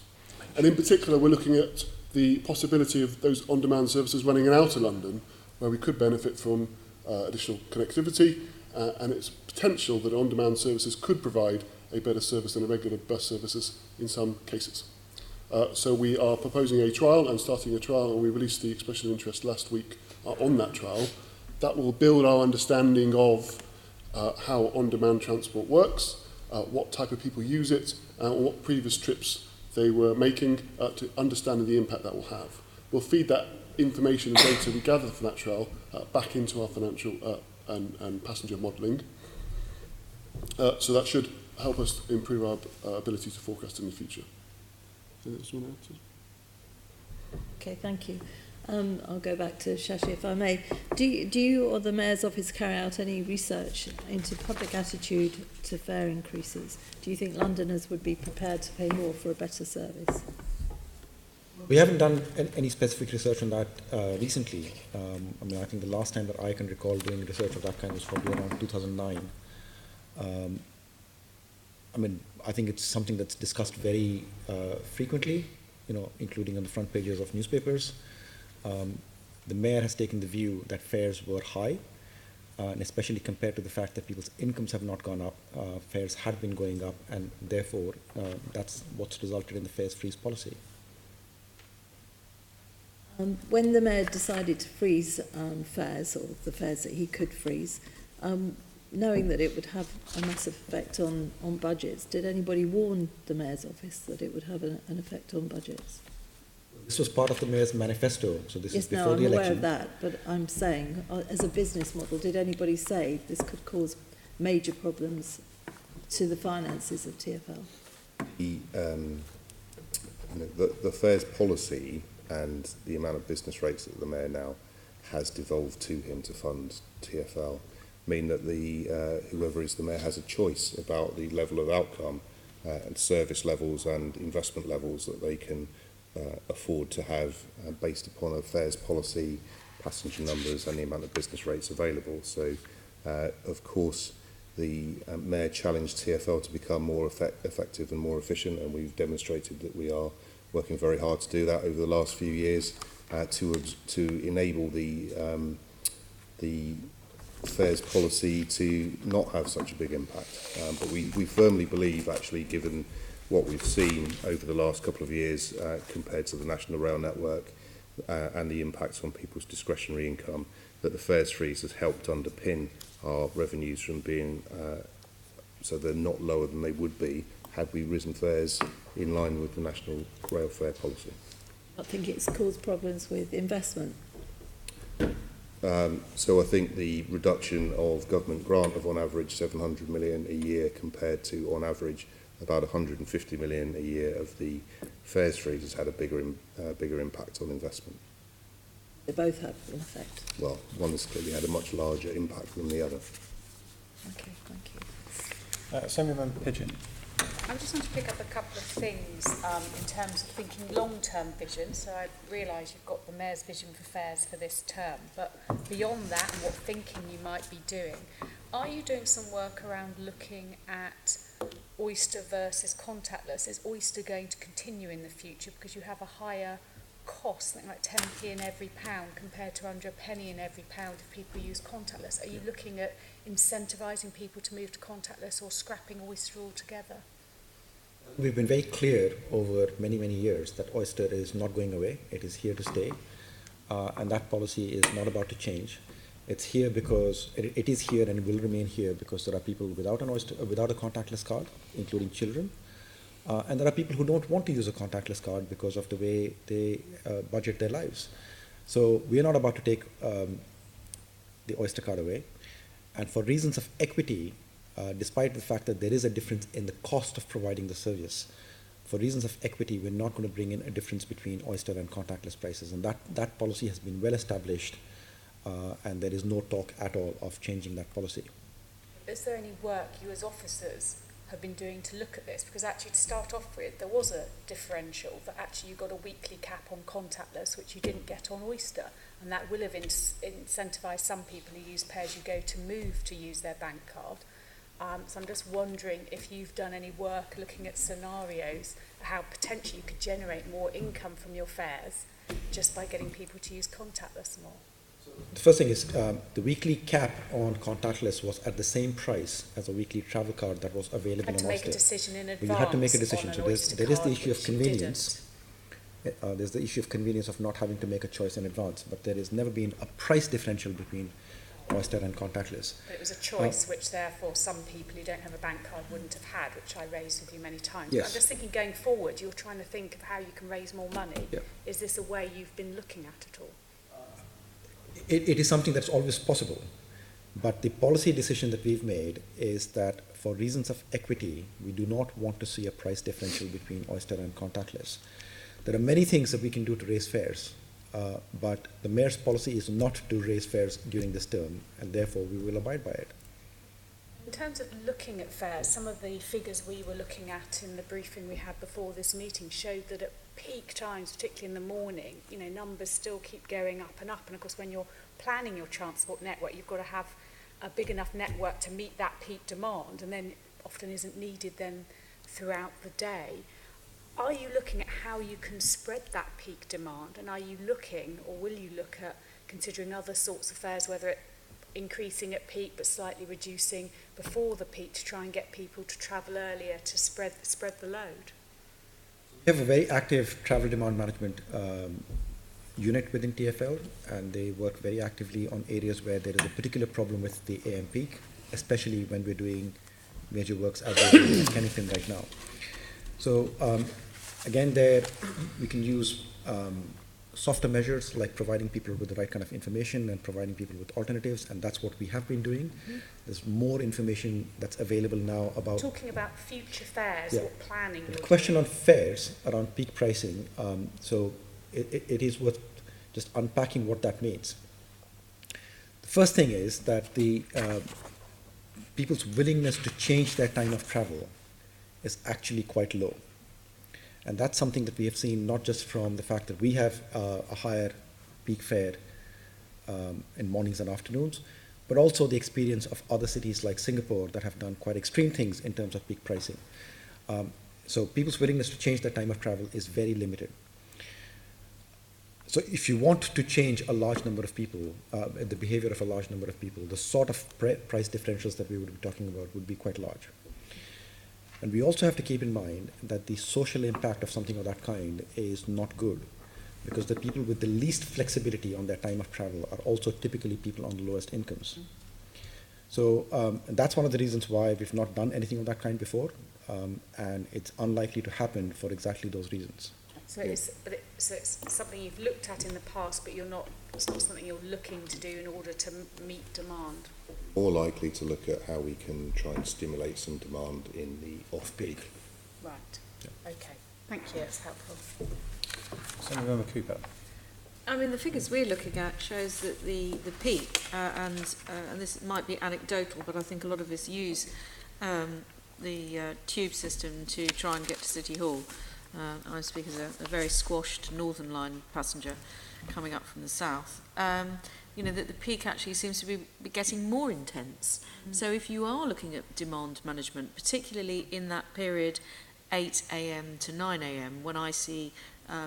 And in particular, we're looking at the possibility of those on-demand services running in outer London, where we could benefit from additional connectivity and its potential that on-demand services could provide a better service than a regular bus services in some cases. So we are proposing a trial and starting a trial, and we released the expression of interest last week on that trial. That will build our understanding of how on-demand transport works, what type of people use it, and what previous trips they were making to understand the impact that will have. We'll feed that information and data we gather from that trial back into our financial and passenger modelling. So that should help us improve our ability to forecast in the future. Okay, thank you. I'll go back to Shashi, if I may. Do you or the Mayor's Office carry out any research into public attitude to fare increases? Do you think Londoners would be prepared to pay more for a better service? We haven't done any specific research on that recently. I think the last time that I can recall doing research of that kind was probably around 2009. I think it's something that's discussed very frequently, including on the front pages of newspapers. The Mayor has taken the view that fares were high, and especially compared to the fact that people's incomes have not gone up, fares had been going up, and therefore that's what's resulted in the fares freeze policy. When the Mayor decided to freeze fares, or the fares that he could freeze, knowing that it would have a massive effect on budgets, did anybody warn the Mayor's Office that it would have an effect on budgets? This was part of the Mayor's manifesto, so this is before the election. Yes, no, I'm aware of that, but I'm saying, as a business model, did anybody say this could cause major problems to the finances of TfL? The fares policy and the amount of business rates that the Mayor now has devolved to him to fund TfL mean that whoever is the Mayor has a choice about the level of outcome and service levels and investment levels that they can afford to have based upon a fares policy, passenger numbers and the amount of business rates available. So of course the Mayor challenged TfL to become more effective and more efficient, and we've demonstrated that we are working very hard to do that over the last few years to enable the fares policy to not have such a big impact. But we firmly believe, actually, given what we've seen over the last couple of years compared to the National Rail Network and the impacts on people's discretionary income, that the fares freeze has helped underpin our revenues from being, so they're not lower than they would be had we risen fares in line with the National Rail Fare Policy. I think it's caused problems with investment. So I think the reduction of government grant of on average 700 million a year compared to on average about 150 million a year of the fares freeze has had a bigger impact on investment. They both have an effect. Well, one has clearly had a much larger impact than the other. Okay, thank you. Assemblyman Pigeon. I just want to pick up a couple of things in terms of thinking long-term vision. So I realise you've got the Mayor's vision for fares for this term, but beyond that and what thinking you might be doing, are you doing some work around looking at Oyster versus contactless? Is Oyster going to continue in the future because you have a higher cost, something like 10p in every pound compared to under a penny in every pound if people use contactless? Are you looking at incentivising people to move to contactless or scrapping Oyster altogether? We've been very clear over many, many years that Oyster is not going away. It is here to stay. And that policy is not about to change. It's here because it is here and it will remain here because there are people without an Oyster, without a contactless card, including children. And there are people who don't want to use a contactless card because of the way they budget their lives. So we are not about to take the Oyster card away. And for reasons of equity, despite the fact that there is a difference in the cost of providing the service, for reasons of equity, we're not going to bring in a difference between Oyster and contactless prices. And that policy has been well established, and there is no talk at all of changing that policy. Is there any work you as officers have been doing to look at this? Because actually to start off with, there was a differential that actually you got a weekly cap on contactless, which you didn't get on Oyster. And that will have incentivised some people who use pay-as-you-go to move to use their bank card. So I'm just wondering if you've done any work looking at scenarios, how potentially you could generate more income from your fares just by getting people to use contactless more. The first thing is the weekly cap on contactless was at the same price as a weekly travel card that was available on Oyster. You had to make a decision in advance. You had to make a decision. So there is the issue of convenience. Didn't. There's the issue of convenience of not having to make a choice in advance, but there has never been a price differential between Oyster and contactless. But it was a choice which therefore some people who don't have a bank card wouldn't have had, which I raised with you many times. Yes. But I'm just thinking going forward, you're trying to think of how you can raise more money. Yeah. Is this a way you've been looking at it all? It is something that's always possible, but the policy decision that we've made is that for reasons of equity, we do not want to see a price differential between Oyster and contactless. There are many things that we can do to raise fares, but the Mayor's policy is not to raise fares during this term, and therefore we will abide by it. In terms of looking at fares, some of the figures we were looking at in the briefing we had before this meeting showed that at peak times, particularly in the morning, you know, numbers still keep going up. And of course, when you're planning your transport network, you've got to have a big enough network to meet that peak demand, and then often isn't needed then throughout the day. Are you looking at how you can spread that peak demand? And are you looking, or will you look at considering other sorts of fares, whether it increasing at peak but slightly reducing before the peak to try and get people to travel earlier to spread the load? We have a very active travel demand management unit within TfL, and they work very actively on areas where there is a particular problem with the AM peak, especially when we're doing major works as we're doing in Kennington right now. So again, there we can use softer measures like providing people with the right kind of information and providing people with alternatives, and that's what we have been doing. Mm-hmm. There's more information that's available now about... Talking about future fares, yeah. what planning... The question on fares around peak pricing, so it is worth just unpacking what that means. The first thing is that the people's willingness to change their time of travel is actually quite low. And that's something that we have seen not just from the fact that we have a higher peak fare in mornings and afternoons, but also the experience of other cities like Singapore that have done quite extreme things in terms of peak pricing. So people's willingness to change their time of travel is very limited. So if you want to change a large number of people, the behavior of a large number of people, the sort of price differentials that we would be talking about would be quite large. And we also have to keep in mind that the social impact of something of that kind is not good, because the people with the least flexibility on their time of travel are also typically people on the lowest incomes. So that's one of the reasons why we've not done anything of that kind before, and it's unlikely to happen for exactly those reasons. So it's something you've looked at in the past, but it's not something you're looking to do in order to meet demand. More likely to look at how we can try and stimulate some demand in the off-peak. Right. Yeah. Okay. Thank you. That's helpful. Senator Cooper. I mean, the figures we're looking at shows that the peak, and this might be anecdotal, but I think a lot of us use the tube system to try and get to City Hall. I speak as a very squashed Northern Line passenger coming up from the south. You know, that the peak actually seems to be getting more intense. So if you are looking at demand management, particularly in that period 8 a.m. to 9 a.m, when I see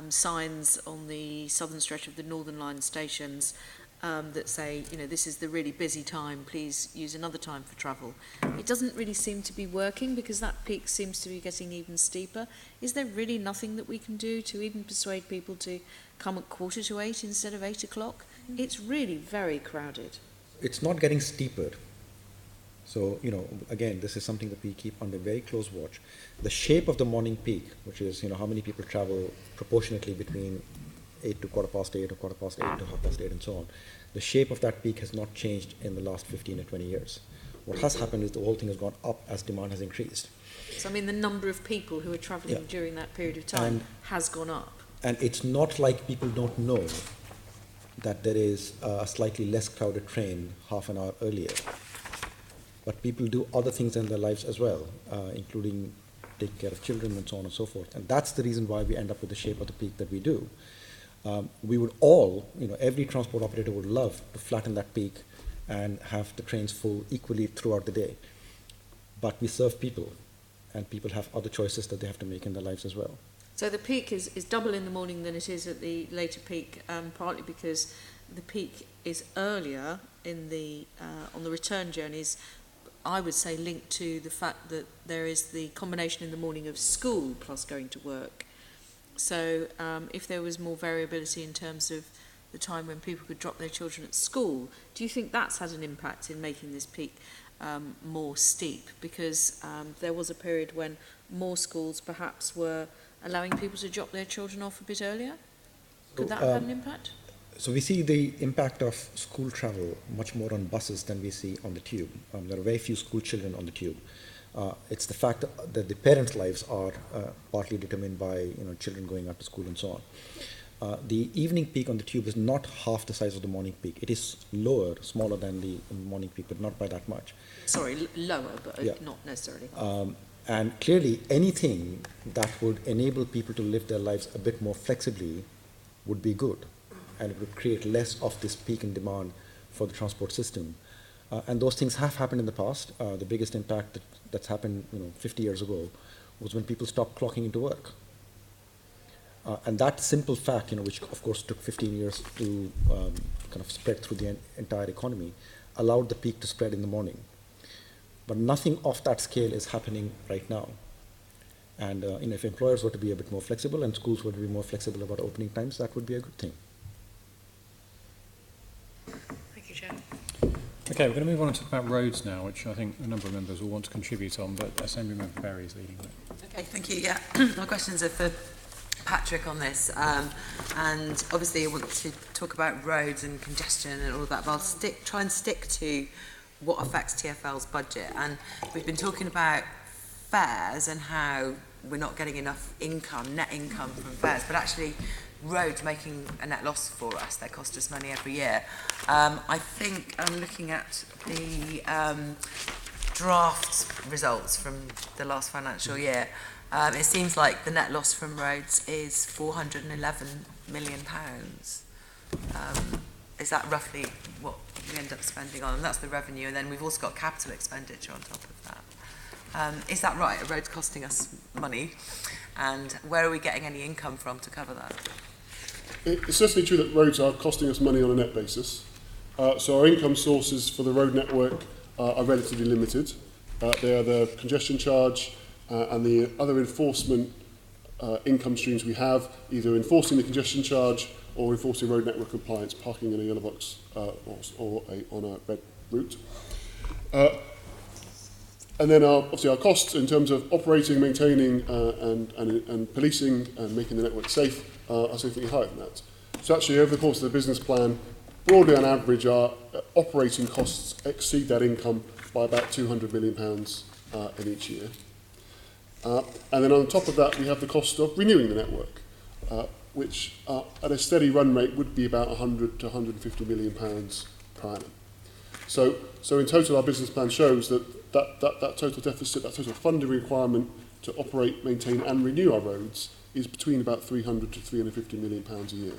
signs on the southern stretch of the Northern Line stations that say, you know, this is the really busy time, please use another time for travel. It doesn't really seem to be working, because that peak seems to be getting even steeper. Is there really nothing that we can do to even persuade people to come at 7:45 instead of 8 o'clock? It's really very crowded. It's not getting steeper. So, you know, again, this is something that we keep under very close watch. The shape of the morning peak, which is, you know, how many people travel proportionately between 8 to 8:15 or 8:15 to 8:30 and so on. The shape of that peak has not changed in the last 15 or 20 years. What has happened is the whole thing has gone up as demand has increased. So, I mean, the number of people who are travelling during that period of time has gone up. And it's not like people don't know that there is a slightly less crowded train half an hour earlier. But people do other things in their lives as well, including take care of children and so on and so forth. And that's the reason why we end up with the shape of the peak that we do. We would all, you know, every transport operator would love to flatten that peak and have the trains full equally throughout the day. But we serve people, and people have other choices that they have to make in their lives as well. So the peak is double in the morning than it is at the later peak, partly because the peak is earlier in the on the return journeys. I would say linked to the fact that there is the combination in the morning of school plus going to work. So if there was more variability in terms of the time when people could drop their children at school, do you think that's had an impact in making this peak more steep? Because there was a period when more schools perhaps were allowing people to drop their children off a bit earlier. Could that have had an impact? So we see the impact of school travel much more on buses than we see on the tube. There are very few school children on the tube. It's the fact that the parents' lives are partly determined by, you know, children going out to school and so on. The evening peak on the tube is not half the size of the morning peak. It is lower, smaller than the morning peak, but not by that much. Sorry, lower, but not necessarily. And clearly, anything that would enable people to live their lives a bit more flexibly would be good, and it would create less of this peak in demand for the transport system. And those things have happened in the past. The biggest impact that's happened, you know, 50 years ago was when people stopped clocking into work. And that simple fact, you know, which of course took 15 years to kind of spread through the entire economy, allowed the peak to spread in the morning. But nothing of that scale is happening right now. And you know, if employers were to be a bit more flexible and schools were to be more flexible about opening times, that would be a good thing. Thank you, Chair. Okay, we're going to move on and talk about roads now, which I think a number of members will want to contribute on, but Assembly Member Berry is leading that. Okay, thank you. Yeah, my questions are for Patrick on this, and obviously I want to talk about roads and congestion and all of that, but I'll try and stick to what affects TfL's budget. And we've been talking about fares and how we're not getting enough income, net income from fares, but actually roads making a net loss for us. They cost us money every year. I think I'm looking at the draft results from the last financial year. It seems like the net loss from roads is £411 million. Is that roughly what we end up spending on? And that's the revenue, and then we've also got capital expenditure on top of that. Is that right? Are roads costing us money? And where are we getting any income from to cover that? It's certainly true that roads are costing us money on a net basis. So our income sources for the road network are relatively limited. They are the congestion charge and the other enforcement income streams we have, either enforcing the congestion charge or enforcing road network compliance, parking in a yellow box on a red route. And then obviously our costs in terms of operating, maintaining and policing and making the network safe are significantly higher than that. So actually over the course of the business plan, broadly on average our operating costs exceed that income by about £200 million in each year. And then on top of that we have the cost of renewing the network, which at a steady run rate would be about £100 to £150 million per annum. So in total our business plan shows that total deficit, that total funding requirement to operate, maintain and renew our roads is between about £300 to £350 million a year.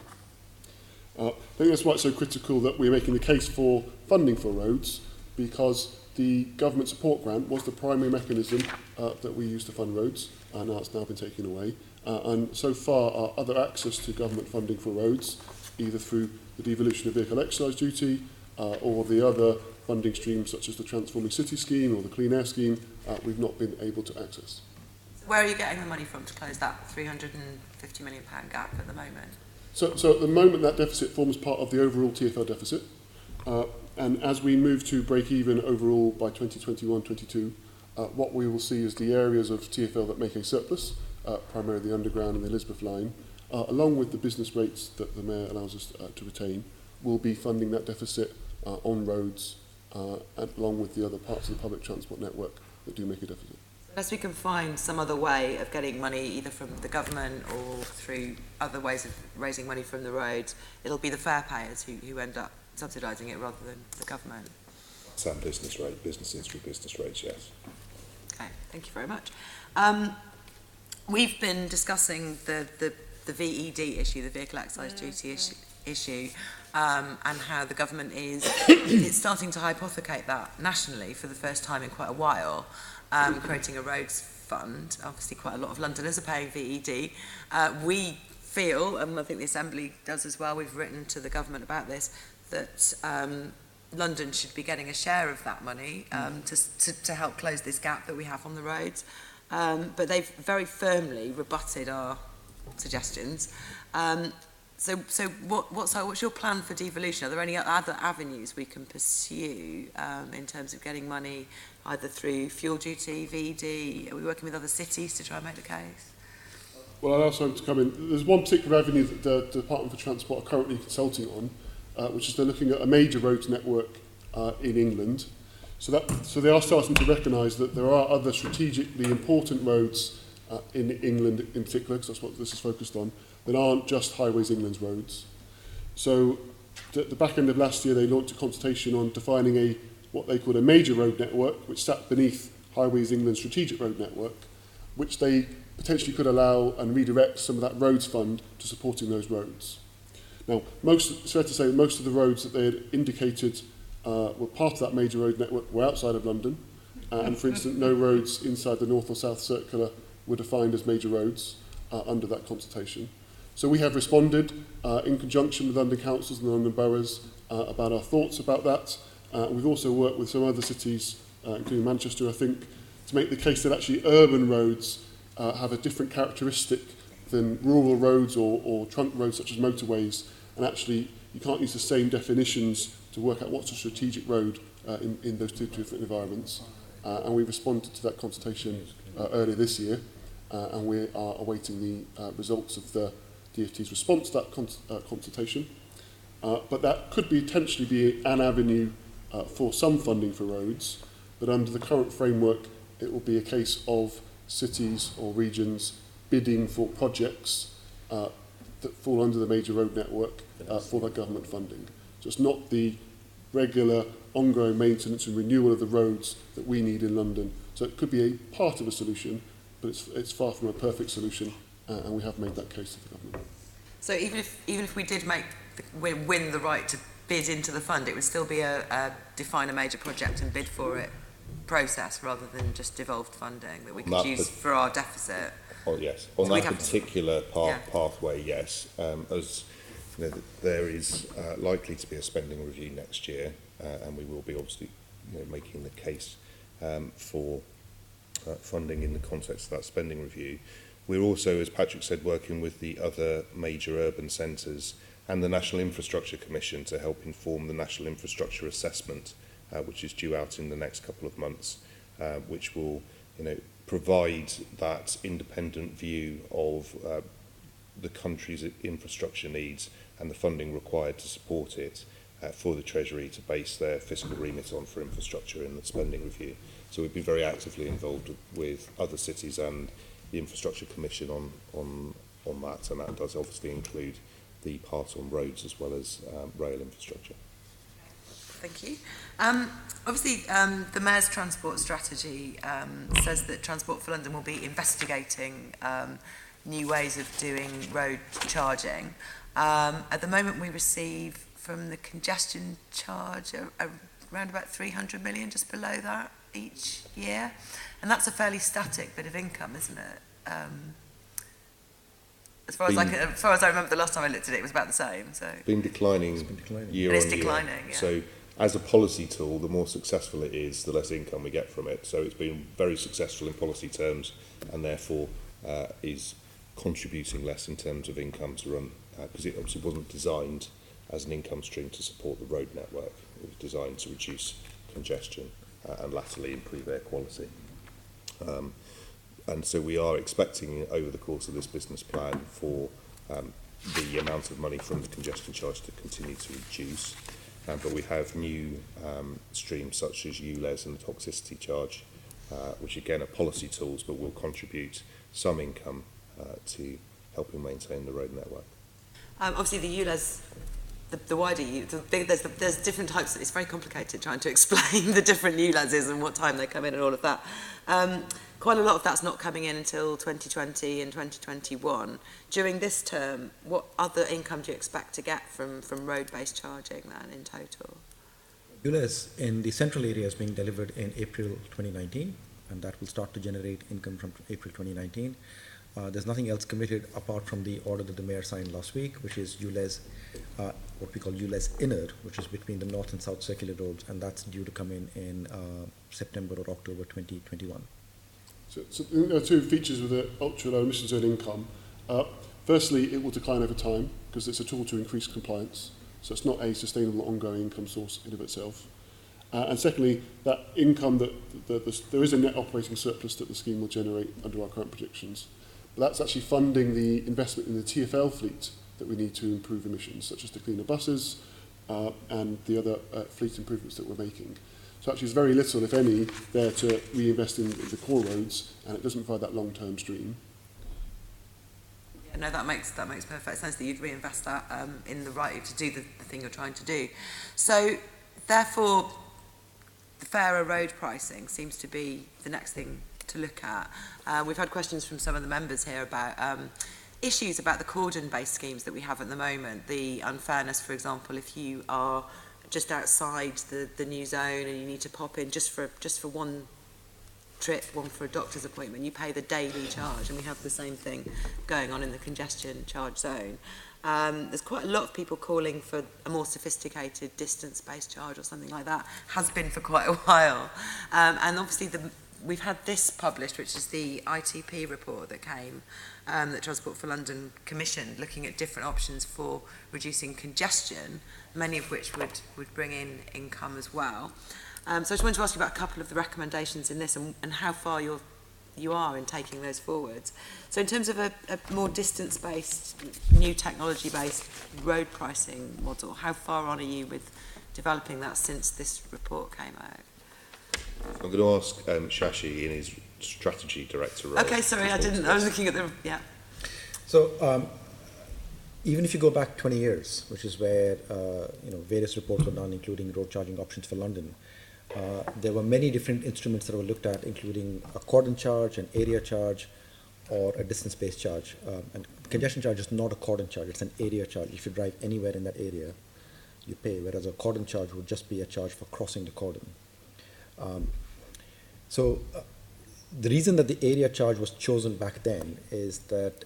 I think that's why it's so critical that we're making the case for funding for roads, because the government support grant was the primary mechanism that we used to fund roads, and now it's now been taken away. And so far our other access to government funding for roads, either through the devolution of vehicle excise duty or the other funding streams such as the Transforming City scheme or the Clean Air scheme, we've not been able to access. Where are you getting the money from to close that £350 million gap at the moment? So at the moment that deficit forms part of the overall TfL deficit, and as we move to break even overall by 2021-22, what we will see is the areas of TfL that make a surplus, primarily the Underground and the Elizabeth line, along with the business rates that the Mayor allows us to retain, will be funding that deficit on roads and along with the other parts of the public transport network that do make a deficit. Unless we can find some other way of getting money either from the government or through other ways of raising money from the roads, it'll be the fare payers who end up subsidising it rather than the government. Some business through business rates, yes. Okay, thank you very much. We've been discussing the VED issue, the vehicle excise duty issue, and how the government is it's starting to hypothecate that nationally for the first time in quite a while, creating a roads fund. Obviously quite a lot of Londoners are paying VED. We feel, and I think the Assembly does as well, we've written to the government about this, that London should be getting a share of that money to help close this gap that we have on the roads. But they've very firmly rebutted our suggestions. So what's your plan for devolution? Are there any other avenues we can pursue in terms of getting money either through fuel duty, VED? Are we working with other cities to try and make the case? Well, I'll also to come in. There's one particular avenue that the Department for Transport are currently consulting on, which is they're looking at a major roads network in England. So they are starting to recognise that there are other strategically important roads in England in particular, because that's what this is focused on, that aren't just Highways England's roads. So at the back end of last year, they launched a consultation on defining what they called a major road network, which sat beneath Highways England's strategic road network, which they potentially could allow and redirect some of that roads fund to supporting those roads. Now, it's fair to say that most of the roads that they had indicated were part of that major road network were outside of London, and for instance, no roads inside the North or South Circular were defined as major roads under that consultation. So we have responded in conjunction with London councils and the London boroughs about our thoughts about that. We've also worked with some other cities, including Manchester, I think, to make the case that actually urban roads have a different characteristic than rural roads or trunk roads such as motorways, and actually you can't use the same definitions to work out what's a strategic road in those two different environments. And we responded to that consultation earlier this year, and we are awaiting the results of the DfT's response to that consultation. But that could potentially be an avenue for some funding for roads, but under the current framework it will be a case of cities or regions bidding for projects that fall under the major road network for that government funding. So it's not the regular ongoing maintenance and renewal of the roads that we need in London. So it could be a part of a solution, but it's far from a perfect solution, and we have made that case to the government. So even if we did win the right to bid into the fund, it would still be a define a major project and bid for it process rather than just devolved funding that we could use for our deficit. Oh yes, on that particular pathway, yes. you know, there is likely to be a spending review next year, and we will be obviously, you know, making the case for funding in the context of that spending review. We're also, as Patrick said, working with the other major urban centres and the National Infrastructure Commission to help inform the National Infrastructure Assessment, which is due out in the next couple of months, which will, you know, provide that independent view of the country's infrastructure needs and the funding required to support it for the Treasury to base their fiscal remit on for infrastructure in the spending review. So we've been very actively involved with other cities and the Infrastructure Commission on that, and that does obviously include the part on roads as well as rail infrastructure. Thank you. Obviously, the Mayor's Transport Strategy says that Transport for London will be investigating new ways of doing road charging. At the moment, we receive from the congestion charge around about 300 million, just below that, each year. And that's a fairly static bit of income, isn't it? As far as I remember, the last time I looked at it, it was about the same. So It's been declining year on year. It's declining, yeah. So as a policy tool, the more successful it is, the less income we get from it. So it's been very successful in policy terms, and therefore is contributing less in terms of income to run, because it obviously wasn't designed as an income stream to support the road network. It was designed to reduce congestion and latterly improve air quality. And so we are expecting over the course of this business plan for the amount of money from the congestion charge to continue to reduce. But we have new streams such as ULEZ and the toxicity charge, which again are policy tools but will contribute some income to helping maintain the road network. obviously, the ULEZ, the wider there's different types. It's very complicated trying to explain the different ULEZs and what time they come in and all of that. Quite a lot of that's not coming in until 2020 and 2021. During this term, what other income do you expect to get from road-based charging then in total? ULEZ in the central area is being delivered in April 2019, and that will start to generate income from April 2019. There's nothing else committed apart from the order that the Mayor signed last week, which is ULEZ, what we call ULEZ Inner, which is between the North and South Circular roads, and that's due to come in September or October 2021. So there are two features with the ultra-low emission zone income. Firstly, it will decline over time because it's a tool to increase compliance. So it's not a sustainable ongoing income source in of itself. And secondly, that income, there is a net operating surplus that the scheme will generate under our current predictions. But that's actually funding the investment in the TfL fleet that we need to improve emissions, such as the cleaner buses and the other fleet improvements that we're making. So actually there's very little, if any, there to reinvest in the core roads, and it doesn't provide that long-term stream. Yeah, no, that makes perfect sense that you'd reinvest that in the right to do the thing you're trying to do. So therefore, the fairer road pricing seems to be the next thing to look at. We've had questions from some of the members here about issues about the cordon-based schemes that we have at the moment. The unfairness, for example, if you are just outside the new zone and you need to pop in just for one trip, one for a doctor's appointment, you pay the daily charge, and we have the same thing going on in the congestion charge zone. There's quite a lot of people calling for a more sophisticated distance-based charge or something like that, has been for quite a while. And obviously we've had this published, which is the ITP report that came, that Transport for London commissioned, looking at different options for reducing congestion, many of which would bring in income as well. So I just wanted to ask you about a couple of the recommendations in this and how far you are in taking those forwards. So in terms of a more distance-based, new technology-based road pricing model, how far on are you with developing that since this report came out? I'm going to ask Shashi in his strategy director role. Okay, sorry, I was looking at the, yeah. So even if you go back 20 years, which is where various reports were done, including road charging options for London, there were many different instruments that were looked at, including a cordon charge, an area charge, or a distance-based charge. And congestion charge is not a cordon charge, it's an area charge. If you drive anywhere in that area, you pay, whereas a cordon charge would just be a charge for crossing the cordon. The reason that the area charge was chosen back then is that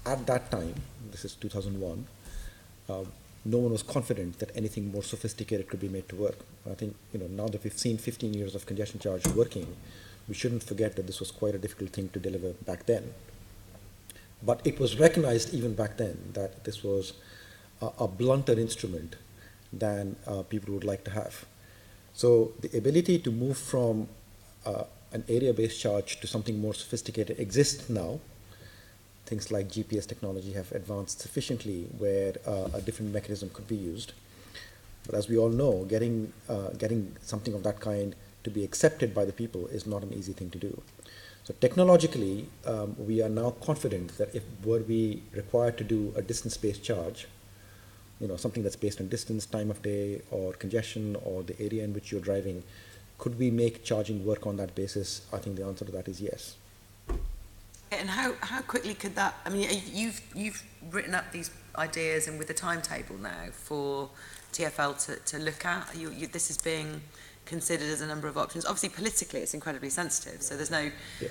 at that time, this is 2001, no one was confident that anything more sophisticated could be made to work. I think, now that we've seen 15 years of congestion charge working, we shouldn't forget that this was quite a difficult thing to deliver back then. But it was recognized even back then that this was a blunter instrument than people would like to have. So the ability to move from an area-based charge to something more sophisticated exists now. Things like GPS technology have advanced sufficiently where a different mechanism could be used. But as we all know, getting something of that kind to be accepted by the people is not an easy thing to do. So technologically, we are now confident that if were we required to do a distance-based charge, something that's based on distance, time of day, or congestion, or the area in which you're driving, could we make charging work on that basis? I think the answer to that is yes. And how quickly could that, I mean, you've written up these ideas and with a timetable now for TfL to look at. This is being considered as a number of options. Obviously, politically, it's incredibly sensitive, so there's no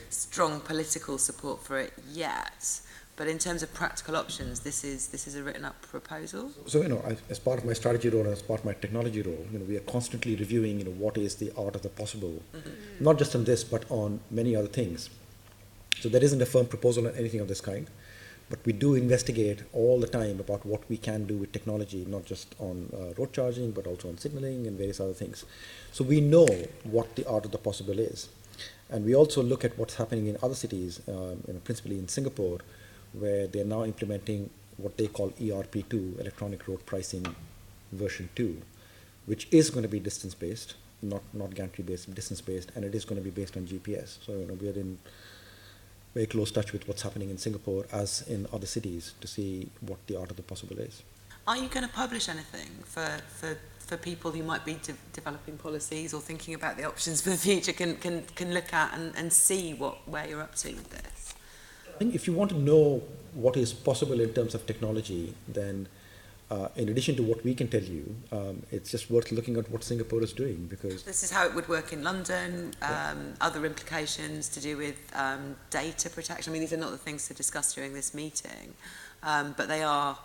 strong political support for it yet. But in terms of practical options, this is a written up proposal. So, as part of my strategy role and as part of my technology role, we are constantly reviewing, what is the art of the possible, not just on this, but on many other things. So there isn't a firm proposal on anything of this kind, but we do investigate all the time about what we can do with technology, not just on road charging, but also on signaling and various other things. So we know what the art of the possible is. And we also look at what's happening in other cities, principally in Singapore, where they're now implementing what they call ERP2, Electronic Road Pricing version 2, which is going to be distance-based, not gantry-based, distance-based, and it is going to be based on GPS. So, we are in very close touch with what's happening in Singapore as in other cities to see what the art of the possible is. Are you going to publish anything for people who might be developing policies or thinking about the options for the future can look at and see where you're up to with this? I think if you want to know what is possible in terms of technology, then in addition to what we can tell you, it's just worth looking at what Singapore is doing, because this is how it would work in London, other implications to do with data protection. I mean, these are not the things to discuss during this meeting, but they are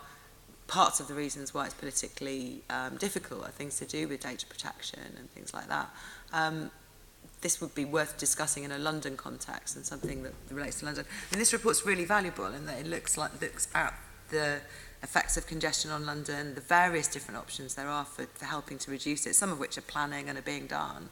parts of the reasons why it's politically difficult, are things to do with data protection and things like that. This would be worth discussing in a London context and something that relates to London. And this report's really valuable in that it looks at the effects of congestion on London, the various different options there are for helping to reduce it, some of which are planning and are being done.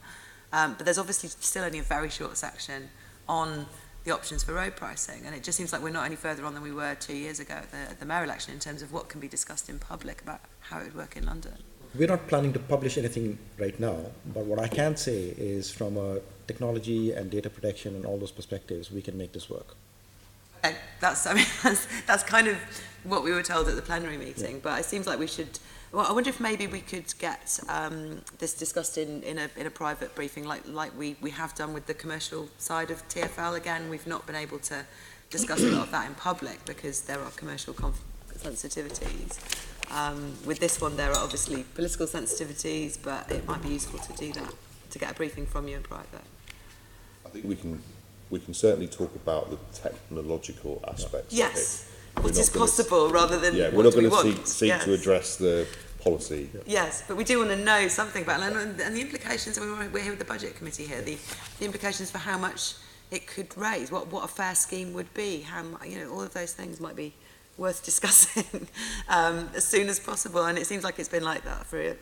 But there's obviously still only a very short section on the options for road pricing, and it just seems like we're not any further on than we were 2 years ago at the mayor election in terms of what can be discussed in public about how it would work in London. We're not planning to publish anything right now, but what I can say is from a technology and data protection and all those perspectives, we can make this work. Okay, that's kind of what we were told at the plenary meeting, but it seems like we should. Well, I wonder if maybe we could get this discussed in a private briefing, like we have done with the commercial side of TfL. Again, we've not been able to discuss a lot of that in public because there are commercial sensitivities. With this one, there are obviously political sensitivities, but it might be useful to do that, to get a briefing from you in private. I think we can certainly talk about the technological aspects of it. What is possible rather than we're not going to seek to address the policy. Yes, but we do want to know something about it, and the implications. We're here with the budget committee here. The implications for how much it could raise, what a fair scheme would be, how all of those things might be worth discussing as soon as possible. And it seems like it's been like that for a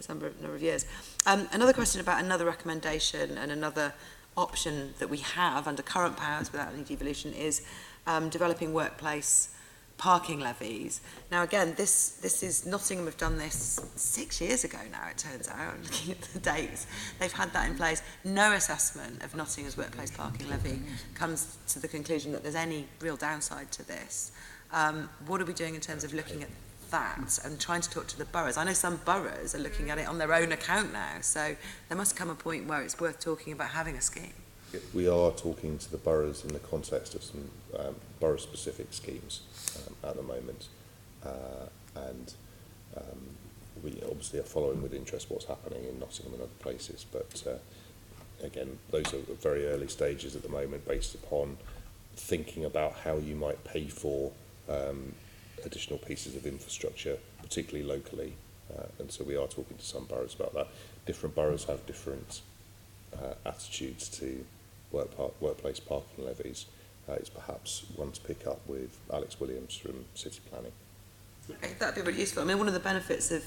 number of years. Another question about another recommendation and another option that we have under current powers without any devolution is developing workplace parking levies. Now again, this is Nottingham have done this 6 years ago now, it turns out, looking at the dates. They've had that in place. No assessment of Nottingham's workplace parking levy comes to the conclusion that there's any real downside to this. What are we doing in terms of looking at that and trying to talk to the boroughs? I know some boroughs are looking at it on their own account now, so there must come a point where it's worth talking about having a scheme. We are talking to the boroughs in the context of some borough-specific schemes at the moment, and we obviously are following with interest what's happening in Nottingham and other places, but again, those are very early stages at the moment based upon thinking about how you might pay for additional pieces of infrastructure, particularly locally. And so we are talking to some boroughs about that. Different boroughs have different attitudes to workplace parking levies. It's perhaps one to pick up with Alex Williams from City Planning. Okay, that'd be really useful. I mean, one of the benefits of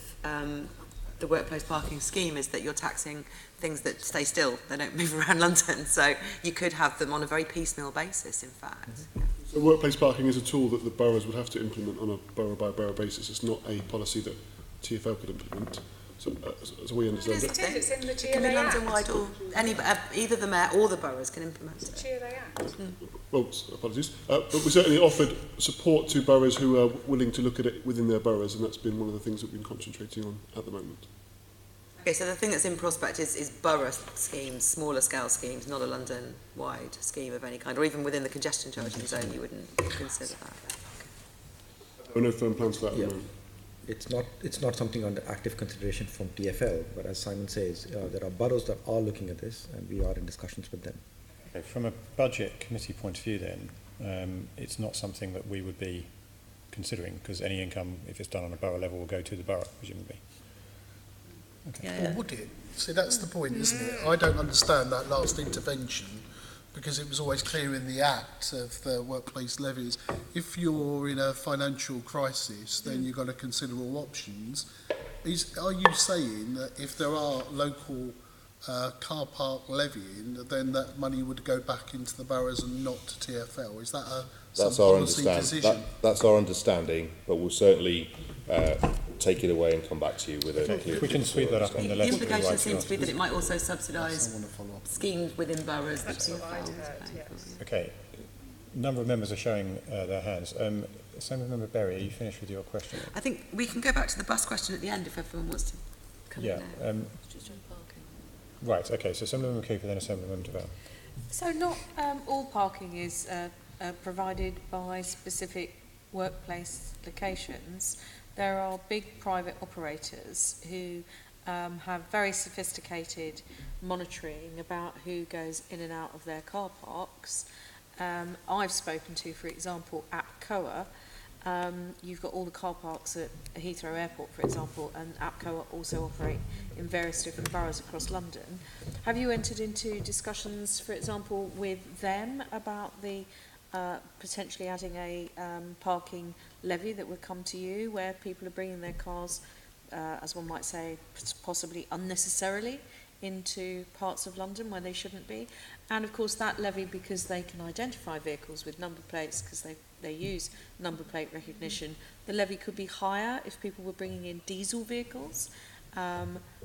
the workplace parking scheme is that you're taxing things that stay still. They don't move around London, so you could have them on a very piecemeal basis, in fact. Mm-hmm. So workplace parking is a tool that the boroughs would have to implement on a borough-by-borough basis. It's not a policy that TfL could implement. So, as we understand it. It's in the It can be GLA Act. London-wide, or either the mayor or the boroughs can implement It's it. GLA Act. Well, apologies. But we certainly offered support to boroughs who are willing to look at it within their boroughs, and that's been one of the things that we've been concentrating on at the moment. Okay, so the thing that's in prospect is borough schemes, smaller scale schemes, not a London-wide scheme of any kind, or even within the congestion charging zone, you wouldn't consider that. There are no firm plans for that at Yeah. the moment. It's not something under active consideration from TfL, but as Simon says, there are boroughs that are looking at this, and we are in discussions with them. Okay, from a budget committee point of view then, it's not something that we would be considering, because any income, if it's done on a borough level, will go to the borough, presumably. Yeah. Or would it? See, that's the point, isn't it? I don't understand that last intervention, because it was always clear in the Act of the workplace levies, if you're in a financial crisis, then you've got to consider all options. Are you saying that if there are local car park levying, then that money would go back into the boroughs and not to TfL? Is that some policy decision? That's our understanding, but we'll certainly take it away and come back to you with a If we can sweep that up in the The letter. implication seems to be that it might also subsidise Someone to follow up. schemes within boroughs that That's what I'd TfL is heard, paying yes. for. Okay. A number of members are showing their hands. Member Berry, are you finished with your question? I think we can go back to the bus question at the end if everyone wants to come Yeah. in now. Just on parking. Right, okay, so Member Cooper, then Member Deval. So not all parking is provided by specific workplace locations. There are big private operators who have very sophisticated monitoring about who goes in and out of their car parks. I've spoken to, for example, APCOA. You've got all the car parks at Heathrow Airport, for example, and APCOA also operate in various different boroughs across London. Have you entered into discussions, for example, with them about the potentially adding a parking levy that would come to you, where people are bringing their cars, as one might say, possibly unnecessarily into parts of London where they shouldn't be? And of course that levy, because they can identify vehicles with number plates, because they use number plate recognition, the levy could be higher if people were bringing in diesel vehicles,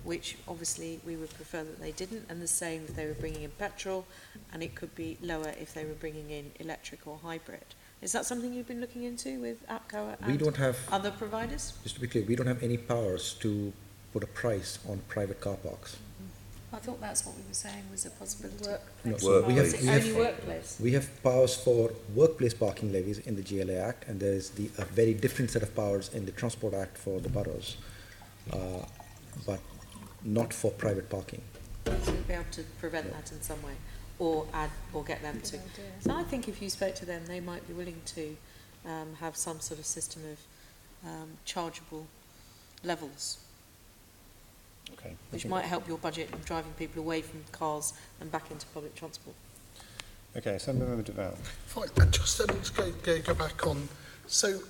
which obviously we would prefer that they didn't, and the same if they were bringing in petrol, and it could be lower if they were bringing in electric or hybrid. Is that something you've been looking into with APCOA and We don't have, other providers? just to be clear, we don't have any powers to put a price on private car parks. I thought that's what we were saying was a possibility. No, so we have- Is it only workplace? We have powers for workplace parking levies in the GLA Act, and there is a very different set of powers in the Transport Act for the boroughs, but not for private parking. So you'll be able to prevent that in some way, or add, or get them to. So I think if you spoke to them, they might be willing to have some sort of system of chargeable levels, Okay. which might help your budget in driving people away from cars and back into public transport. Okay, Member Deval. Fine, just to go back on. So,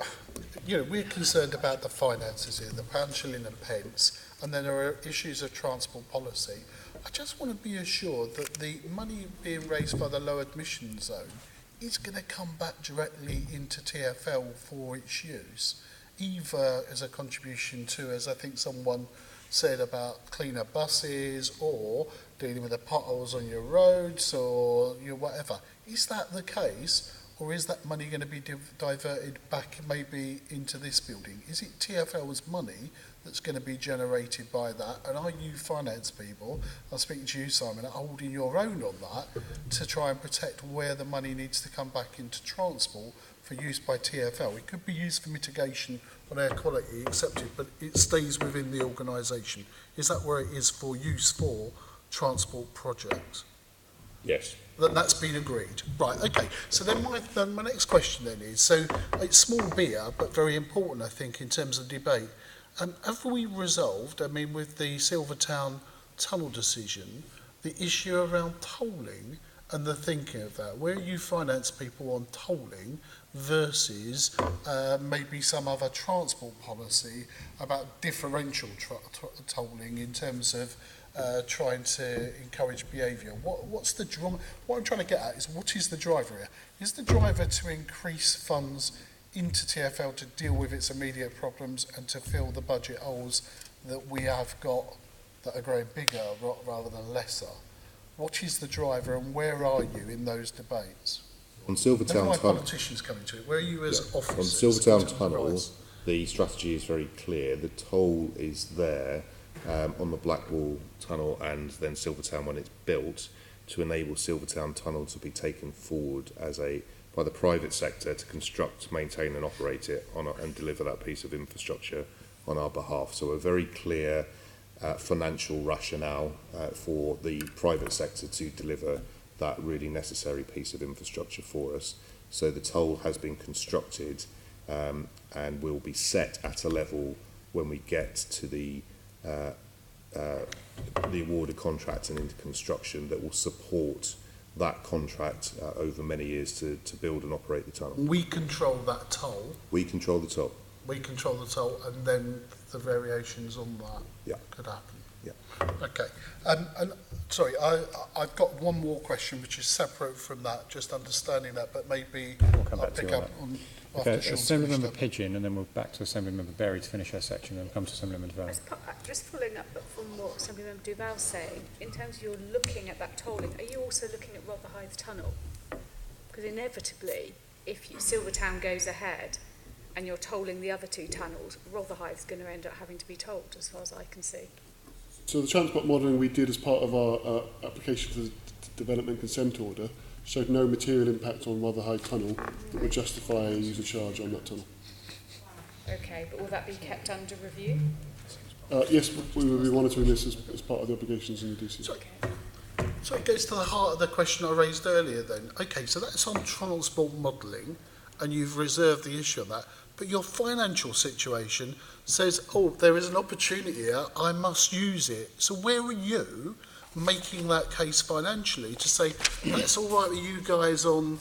we're concerned about the finances here, the pound, shilling and pence, and then there are issues of transport policy. I just want to be assured that the money being raised by the low admission zone is going to come back directly into TfL for its use, either as a contribution to, as I think someone said, about cleaner buses or dealing with the potholes on your roads or whatever. Is that the case, or is that money going to be diverted back maybe into this building? Is it TfL's money that's going to be generated by that? And are you finance people, I'm speaking to you, Simon, holding your own on that to try and protect where the money needs to come back into transport for use by TfL? It could be used for mitigation on air quality, accepted, but it stays within the organisation. Is that where it is for use for transport projects? Yes. That's been agreed. Right, okay. So then my next question then is, so it's small beer, but very important, I think, in terms of debate. Have we resolved, I mean, with the Silvertown tunnel decision, the issue around tolling and the thinking of that? Where you finance people on tolling versus maybe some other transport policy about differential tolling in terms of trying to encourage behaviour. What's the drama? What I'm trying to get at is, what is the driver here? Is the driver to increase funds into TfL to deal with its immediate problems and to fill the budget holes that we have got that are growing bigger rather than lesser? What is the driver, and where are you in those debates? On Silvertown Tunnel, Tunnel, politicians coming to it. Where are you as officers? on Silvertown in terms of Tunnel, rights? the strategy is very clear. The toll is there on the Blackwall Tunnel and then Silvertown when it's built, to enable Silvertown Tunnel to be taken forward as by the private sector to construct, maintain and operate it and deliver that piece of infrastructure on our behalf. So a very clear financial rationale for the private sector to deliver that really necessary piece of infrastructure for us. So the toll has been constructed and will be set at a level when we get to the awarded contract and into construction that will support that contract over many years to build and operate the tunnel. We control that toll. We control the toll. We control the toll, and then the variations on that could happen. Yeah. Okay. And sorry, I've got one more question which is separate from that, just understanding that, but maybe We'll come I'll back to pick you on up that. on Okay, after Sean's Assemblymember finished up. Pigeon, and then we'll back to Assemblymember Berry to finish her section, and then come to Assemblymember Verma. Just following up from what Assemblymember Duval's saying, in terms of you're looking at that tolling, are you also looking at Rotherhithe Tunnel? Because inevitably, if Silvertown goes ahead and you're tolling the other two tunnels, Rotherhithe's going to end up having to be tolled, as far as I can see. So the transport modelling we did as part of our application for the development consent order showed no material impact on Rotherhithe Tunnel that would justify a user charge on that tunnel. Okay, but will that be kept under review? Yes, we will be monitoring this as part of the obligations in the DC. So it goes to the heart of the question I raised earlier then. Okay, so that's on transport modelling, and you've reserved the issue of that, but your financial situation says, oh, there is an opportunity here, I must use it. So where are you making that case financially to say, that's all right with you guys on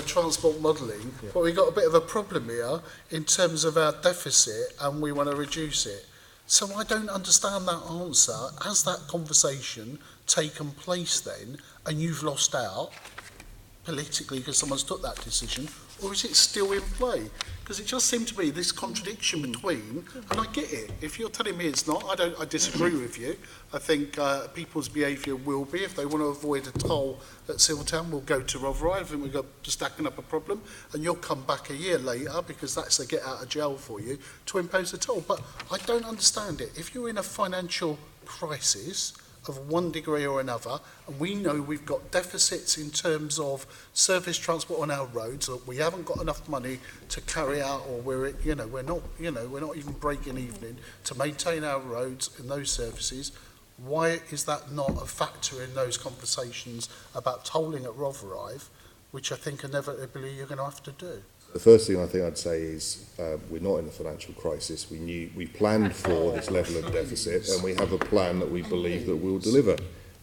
transport modelling, but we've got a bit of a problem here in terms of our deficit and we want to reduce it? So I don't understand that answer. Has that conversation taken place then, and you've lost out politically because someone's took that decision, or is it still in play? Because it just seemed to be this contradiction between, and I get it, if you're telling me it's not, I disagree with you. I think people's behaviour will be, if they want to avoid a toll at Silvertown, we'll go to Rotherhithe and we've got stacking up a problem, and you'll come back a year later, because that's a get out of jail for you, to impose a toll. But I don't understand it. If you're in a financial crisis of one degree or another, and we know we've got deficits in terms of surface transport on our roads, that we haven't got enough money to carry out, or we're not even breaking even to maintain our roads and those services. Why is that not a factor in those conversations about tolling at Rotherhithe, which I think inevitably you're going to have to do? The first thing I think I'd say is we're not in a financial crisis. We planned for this level of deficit, and we have a plan that we believe that we'll deliver.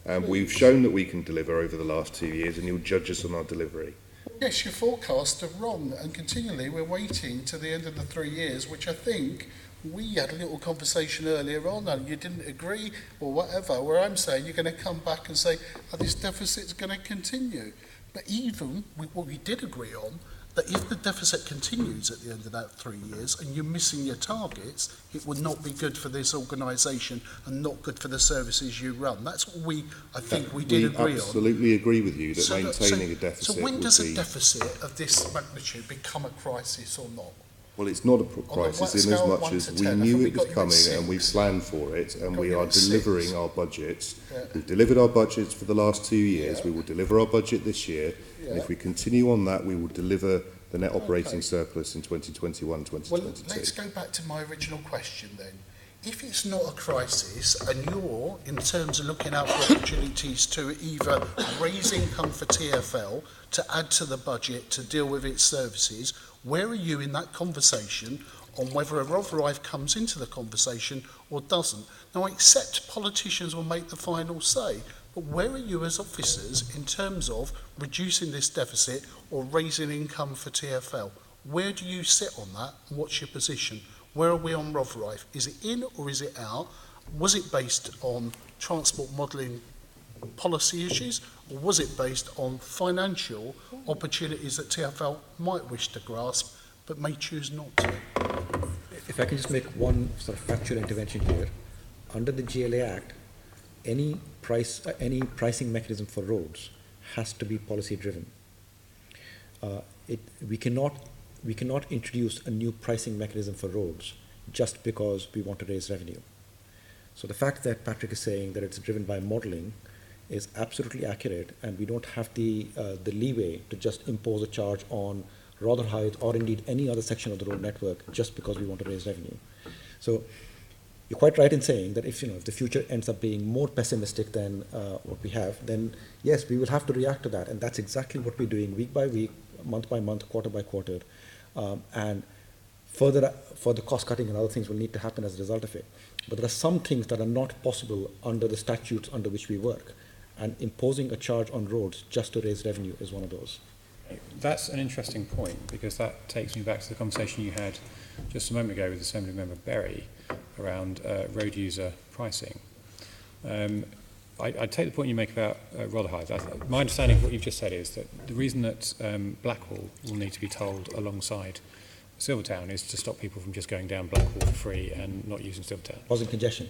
And we've shown that we can deliver over the last 2 years, and you'll judge us on our delivery. Yes, your forecasts are wrong, and continually we're waiting to the end of the 3 years, which I think we had a little conversation earlier on, and you didn't agree or whatever, where I'm saying you're going to come back and say, oh, this deficit's going to continue. But even what we did agree on, that if the deficit continues at the end of that 3 years and you're missing your targets, it would not be good for this organisation and not good for the services you run. That's what I think we did agree on. We absolutely agree with you that maintaining a deficit So when does a deficit of this magnitude become a crisis or not? Well, it's not a crisis in as much as we knew it was coming and we planned for it, and we are delivering our budgets. We've delivered our budgets for the last 2 years. We will deliver our budget this year. And if we continue on that, we will deliver the net operating surplus in 2021, 2022. Well, let's go back to my original question then. if it's not a crisis and you're, in terms of looking out for opportunities to either raise income for TfL, to add to the budget, to deal with its services, where are you in that conversation on whether a Rotherhithe comes into the conversation or doesn't? Now, I accept politicians will make the final say, but where are you as officers in terms of reducing this deficit or raising income for TfL? Where do you sit on that? What's your position? Where are we on Rotherhithe? Is it in or is it out? Was it based on transport modelling policy issues, or was it based on financial opportunities that TfL might wish to grasp but may choose not to? If I can just make one sort of factual intervention here. Under the GLA Act, any pricing mechanism for roads has to be policy driven. We cannot introduce a new pricing mechanism for roads just because we want to raise revenue. So the fact that Patrick is saying that it's driven by modelling is absolutely accurate, and we don't have the leeway to just impose a charge on Rotherhithe or indeed any other section of the road network just because we want to raise revenue. So you're quite right in saying that if the future ends up being more pessimistic than what we have, then yes, we will have to react to that, and that's exactly what we're doing week by week, month by month, quarter by quarter, and further cost cutting and other things will need to happen as a result of it. But there are some things that are not possible under the statutes under which we work, and imposing a charge on roads just to raise revenue is one of those. That's an interesting point, because that takes me back to the conversation you had just a moment ago with Assembly Member Berry around road user pricing. I take the point you make about Rotherhithe. My understanding of what you've just said is that the reason that Blackwall will need to be tolled alongside Silvertown is to stop people from just going down Blackwall for free and not using Silvertown. Causing congestion.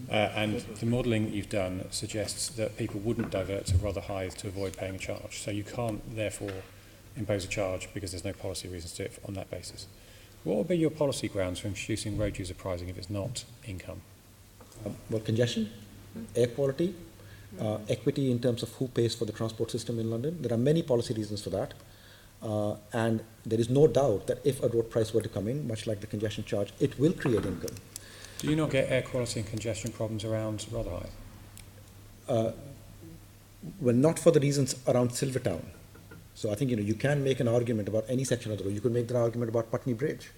And the modelling that you've done suggests that people wouldn't divert to Rotherhithe to avoid paying a charge. So you can't, therefore, impose a charge because there's no policy reasons to do it on that basis. What would be your policy grounds for introducing road user pricing if it's not income? Well, congestion, air quality, equity in terms of who pays for the transport system in London. There are many policy reasons for that. And there is no doubt that if a road price were to come in, much like the congestion charge, it will create income. Do you not get air quality and congestion problems around Rotherhithe? Well, not for the reasons around Silvertown. So I think you can make an argument about any section of the road. You could make the argument about Putney Bridge,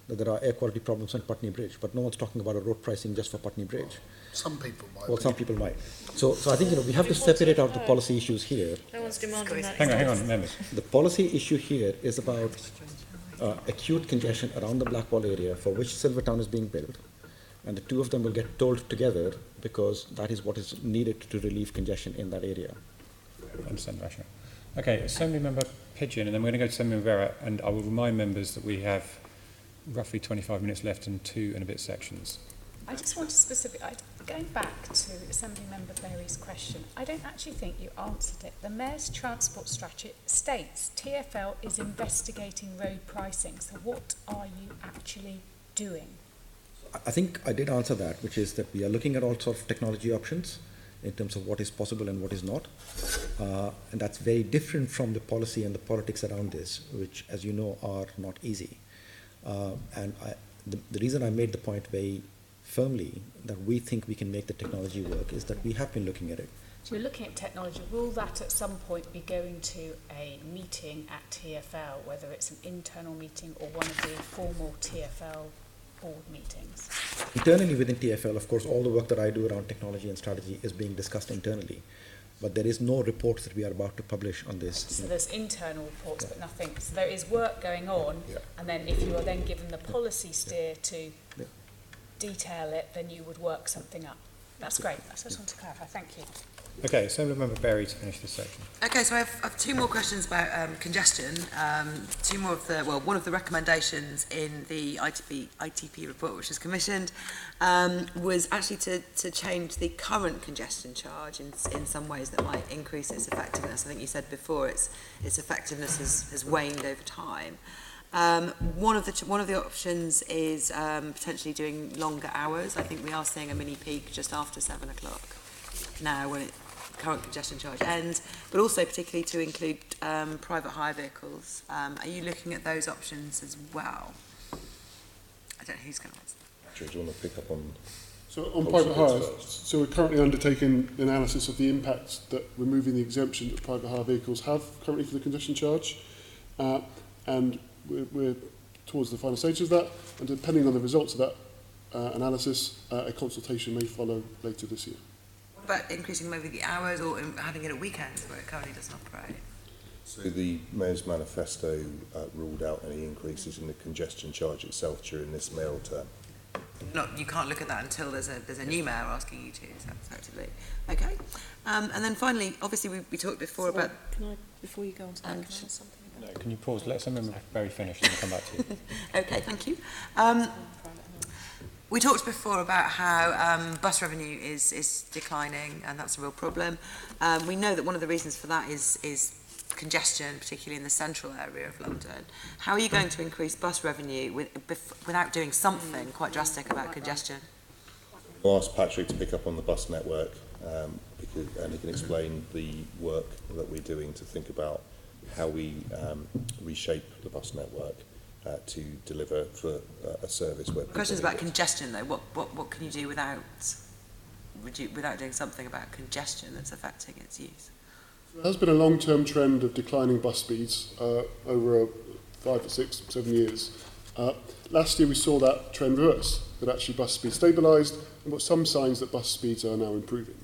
that there are air quality problems on Putney Bridge, but no one's talking about a road pricing just for Putney Bridge. Some people might. Well, some people might. So I think we have to separate out the policy issues here. No one's demanding that. Hang on, members. The policy issue here is about acute congestion around the Blackwall area for which Silvertown is being built, and the two of them will get tolled together because that is what is needed to relieve congestion in that area. I understand the rationale. Okay, Assembly Member Pigeon, and then we're going to go to Assembly Member Vera, and I will remind members that we have roughly 25 minutes left and 2 and a bit sections. I just want to going back to Assembly Member Berry's question, I don't actually think you answered it. The Mayor's transport strategy states TfL is investigating road pricing. So what are you actually doing? I think I did answer that, which is that we are looking at all sorts of technology options in terms of what is possible and what is not. And that's very different from the policy and the politics around this, which, as you know, are not easy. And the reason I made the point very firmly that we think we can make the technology work is that we have been looking at it. So you're looking at technology. Will that at some point be going to a meeting at TfL, whether it's an internal meeting or one of the formal TfL board meetings? Internally within TfL, of course, all the work that I do around technology and strategy is being discussed internally. But there is no reports that we are about to publish on this. So there's internal reports, but nothing. So there is work going on, and then if you are then given the policy steer to detail it, then you would work something up. That's great. I just want to clarify. Thank you. Okay, Assembly Member Berry to finish this section. Okay, so I have 2 more questions about congestion. 2 more of the, well, one of the recommendations in the ITP report, which was commissioned, was actually to change the current congestion charge in some ways that might increase its effectiveness. I think you said before its effectiveness has waned over time. One of the options is potentially doing longer hours. I think we are seeing a mini peak just after 7 o'clock now when current congestion charge ends, but also particularly to include private hire vehicles. Are you looking at those options as well? I don't know who's going to answer. Patrick, do you want to pick up on? So on private hire, so we're currently undertaking the analysis of the impacts that removing the exemption that private hire vehicles have currently for the congestion charge, and we're towards the final stage of that, and depending on the results of that analysis, a consultation may follow later this year. What about increasing maybe the hours or having it at weekends where it currently doesn't operate? So the Mayor's Manifesto ruled out any increases in the congestion charge itself during this mayoral term. You can't look at that until there's a new mayor asking you to, is that effectively? Okay. And then finally, obviously we talked before about... Can I, before you go on to that, can I ask something about No, can you pause? Let someone very finish and then come back to you. Okay, thank you. We talked before about how bus revenue is declining, and that's a real problem. We know that one of the reasons for that is congestion, particularly in the central area of London. How are you going to increase bus revenue without doing something quite drastic about congestion? I'll ask Patrick to pick up on the bus network, and he can explain the work that we're doing to think about how we reshape the bus network to deliver for a service where... The question is about congestion, though. What can you do without doing something about congestion that's affecting its use? There has been a long-term trend of declining bus speeds over 5, 6, 7 years. Last year we saw that trend reverse, that actually bus speeds stabilised, and got some signs that bus speeds are now improving.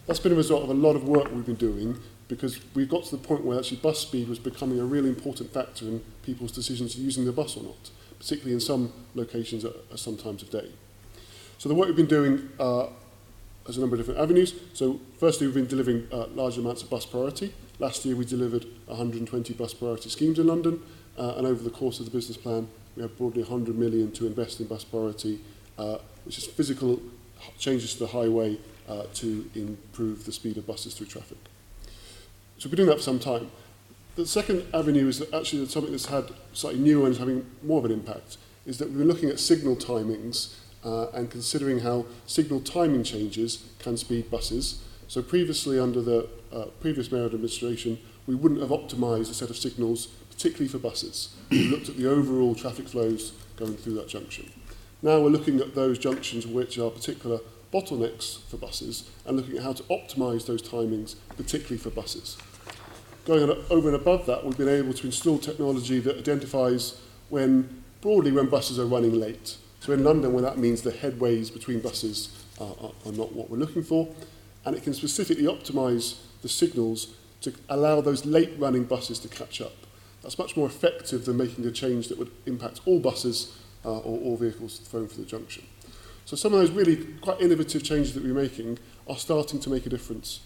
That's been a result of a lot of work we've been doing, because we've got to the point where actually bus speed was becoming a really important factor in people's decisions to using the bus or not, particularly in some locations at some times of day. So the work we've been doing has a number of different avenues. So firstly, we've been delivering large amounts of bus priority. Last year we delivered 120 bus priority schemes in London, and over the course of the business plan we have broadly 100 million to invest in bus priority, which is physical changes to the highway to improve the speed of buses through traffic. So we've been doing that for some time. The second avenue is that actually something that's had slightly newer and is having more of an impact, is that we've been looking at signal timings and considering how signal timing changes can speed buses. So previously, under the previous mayoral administration, we wouldn't have optimised a set of signals, particularly for buses. We looked at the overall traffic flows going through that junction. Now we're looking at those junctions which are particular bottlenecks for buses and looking at how to optimise those timings, particularly for buses. Going over and above that, we've been able to install technology that identifies broadly when buses are running late. So in London, where that means the headways between buses are not what we're looking for, and it can specifically optimise the signals to allow those late-running buses to catch up. That's much more effective than making a change that would impact all buses or all vehicles flowing through the junction. So some of those really quite innovative changes that we're making are starting to make a difference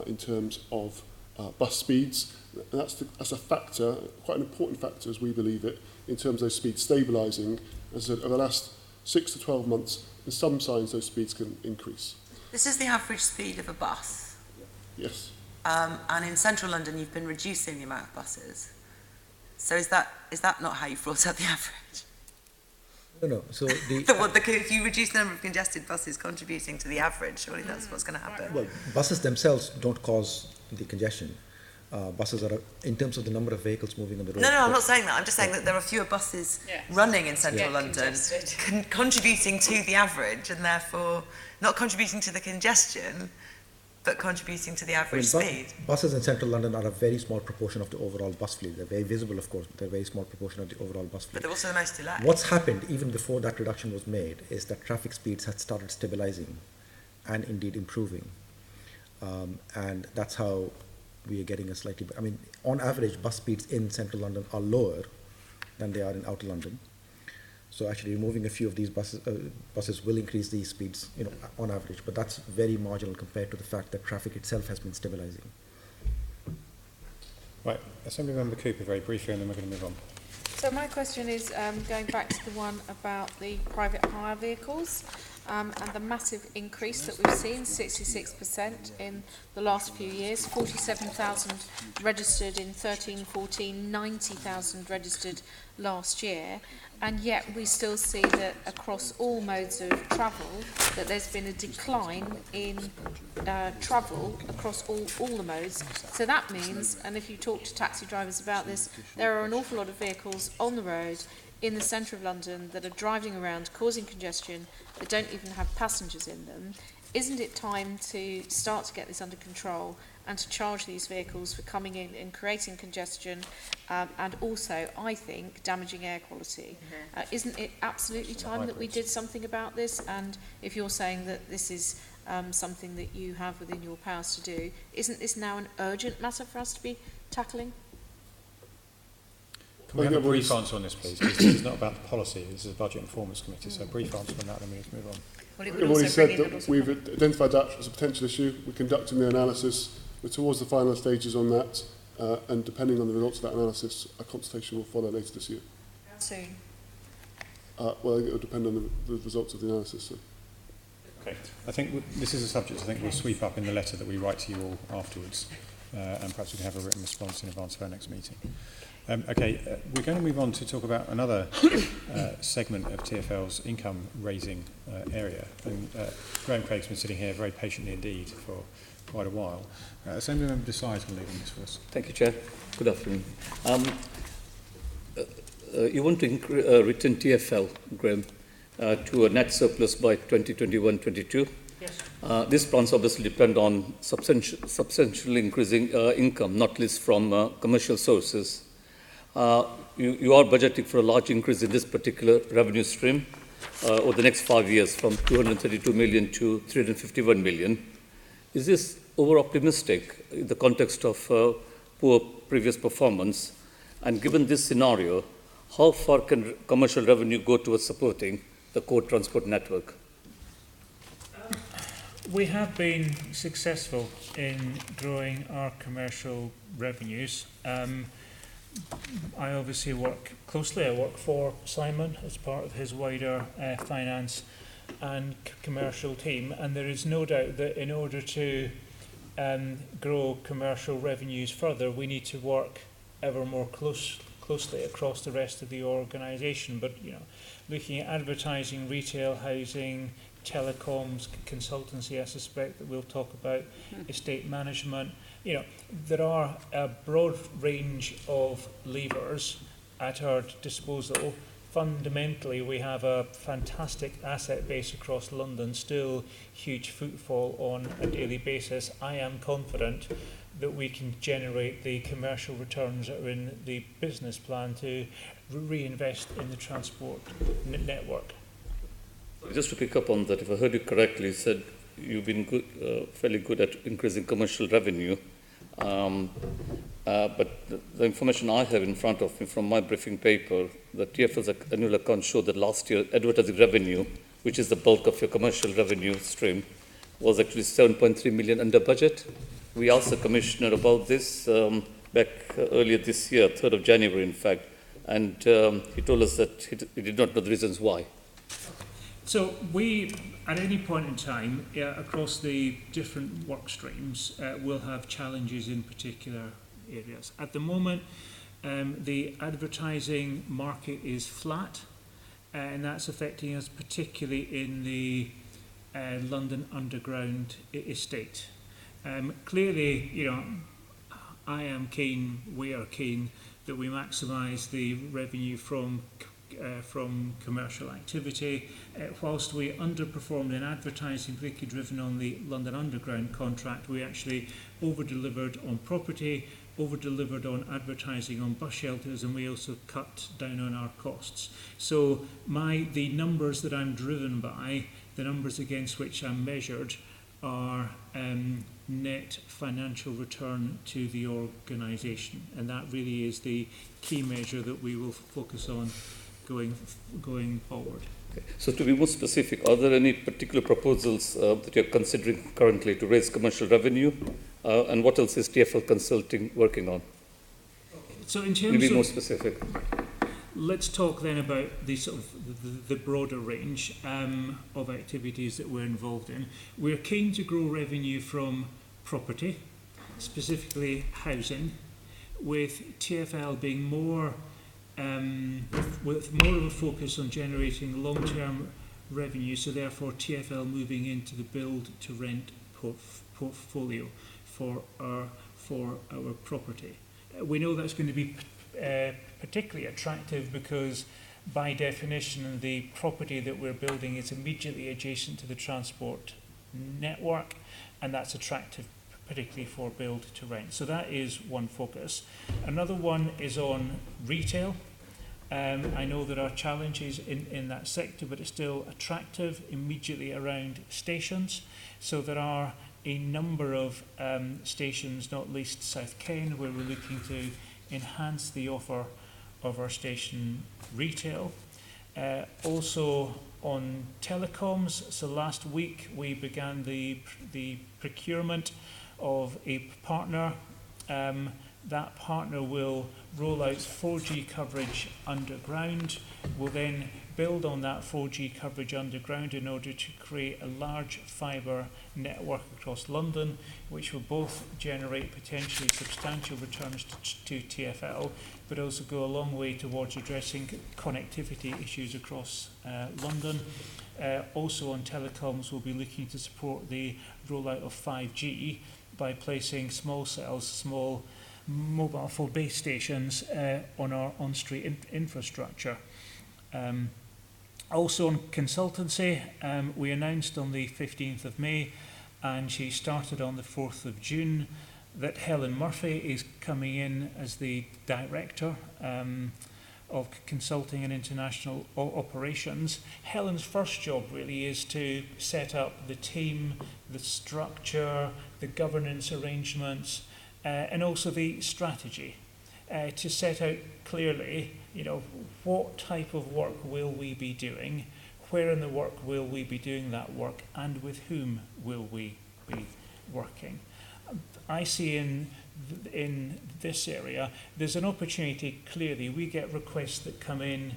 in terms of bus speeds. And that's a factor, quite an important factor as we believe it, in terms of those speeds stabilising. As I said, over the last 6 to 12 months, there's some signs those speeds can increase. This is the average speed of a bus. Yes. And in central London, you've been reducing the amount of buses. So is that not how you've brought up the average? No. So if you reduce the number of congested buses contributing to the average, surely that's what's going to happen. Well, buses themselves don't cause the congestion. Buses are, in terms of the number of vehicles moving on the road. No, I'm not saying that. I'm just saying that there are fewer buses running in central London, contributing to the average, and therefore not contributing to the congestion, but contributing to the average speed. Buses in central London are a very small proportion of the overall bus fleet. They're very visible, of course, but they're a very small proportion of the overall bus fleet. But they're also the most delayed. What's happened, even before that reduction was made, is that traffic speeds had started stabilising and indeed improving. And that's how we are getting a slightly... I mean, on average, bus speeds in central London are lower than they are in outer London. So actually removing a few of these buses will increase these speeds, on average, but that's very marginal compared to the fact that traffic itself has been stabilising. Right, Assemblymember Cooper, very briefly, and then we're going to move on. So my question is going back to the one about the private hire vehicles and the massive increase that we've seen, 66% in the last few years, 47,000 registered in 13-14, 90,000 registered last year. And yet we still see that across all modes of travel that there's been a decline in travel across all the modes. So that means, and if you talk to taxi drivers about this, there are an awful lot of vehicles on the road in the centre of London that are driving around causing congestion that don't even have passengers in them. Isn't it time to start to get this under control and to charge these vehicles for coming in and creating congestion and also, I think, damaging air quality? Isn't it absolutely time that we did something about this? And if you're saying that this is something that you have within your powers to do, isn't this now an urgent matter for us to be tackling? Can we have a brief answer on this, please? Because this is not about the policy, this is a Budget and Performance Committee, so a brief answer on that, then we need to move on. Well, it would We've also already said bring in that also we've identified that as a potential issue. We're conducting the analysis. We're towards the final stages on that, and depending on the results of that analysis, a consultation will follow later this year. How soon? Well, I think it will depend on the results of the analysis. So. Okay. I think this is a subject I think we'll sweep up in the letter that we write to you all afterwards, and perhaps we can have a written response in advance of our next meeting. We're going to move on to talk about another segment of TfL's income-raising area. And Graeme Craig's been sitting here very patiently indeed for quite a while. Assembly Member decides on leading this for us. Thank you, Chair. Good afternoon. You want to return TfL, Graeme, to a net surplus by 2021-22. Yes. These plans obviously depend on substantially increasing income, not least from commercial sources. You are budgeting for a large increase in this particular revenue stream over the next 5 years, from 232 million to 351 million. Is this over-optimistic in the context of poor previous performance? And given this scenario, how far can commercial revenue go towards supporting the core transport network? We have been successful in growing our commercial revenues. I obviously work closely. I work for Simon as part of his wider finance and commercial team, and there is no doubt that in order to grow commercial revenues further, we need to work ever more closely across the rest of the organisation. But looking at advertising, retail, housing, telecoms, consultancy, I suspect that we'll talk about, estate management. There are a broad range of levers at our disposal. Fundamentally, we have a fantastic asset base across London, still huge footfall on a daily basis. I am confident that we can generate the commercial returns that are in the business plan to reinvest in the transport network. Just to pick up on that, if I heard you correctly, you said you've been fairly good at increasing commercial revenue. But the information I have in front of me from my briefing paper, the TfL's annual accounts show that last year advertising revenue, which is the bulk of your commercial revenue stream, was actually 7.3 million under budget. We asked the Commissioner about this back earlier this year, 3rd of January in fact, and he told us that he did not know the reasons why. So we, at any point in time, across the different work streams, will have challenges in particular areas. At the moment, the advertising market is flat, and that's affecting us particularly in the London Underground estate. Clearly, I am keen, we are keen, that we maximise the revenue from commercial activity. Whilst we underperformed in advertising, particularly driven on the London Underground contract, we actually over-delivered on property, over-delivered on advertising on bus shelters, and we also cut down on our costs. So the numbers that I'm driven by, the numbers against which I'm measured, are net financial return to the organisation, and that really is the key measure that we will focus on going forward. Okay. So to be more specific, are there any particular proposals that you're considering currently to raise commercial revenue? And what else is TfL Consulting working on? So in terms Maybe of, more specific. Let's talk then about the sort of the broader range of activities that we're involved in. We're keen to grow revenue from property, specifically housing, with TfL being more with more of a focus on generating long-term revenue, so therefore TfL moving into the build-to-rent portfolio for our property. We know that's going to be particularly attractive because by definition, the property that we're building is immediately adjacent to the transport network, and that's attractive, particularly for build to rent. So that is one focus. Another one is on retail. I know there are challenges in that sector, but it's still attractive immediately around stations. So there are a number of stations, not least South Ken, where we're looking to enhance the offer of our station retail. Also on telecoms, so last week we began the procurement of a partner. That partner will roll out 4G coverage underground. We'll then build on that 4G coverage underground in order to create a large fibre network across London, which will both generate potentially substantial returns to TfL, but also go a long way towards addressing connectivity issues across London. Also on telecoms, we'll be looking to support the rollout of 5G by placing small cells, small mobile phone base stations on our on-street infrastructure. Also on consultancy, we announced on the 15th of May, and she started on the 4th of June, that Helen Murphy is coming in as the Director of Consulting and International Operations. Helen's first job really is to set up the team, the structure, the governance arrangements, and also the strategy, to set out clearly, what type of work will we be doing, where in the work will we be doing that work, and with whom will we be working. I see in this area, there's an opportunity, clearly. We get requests that come in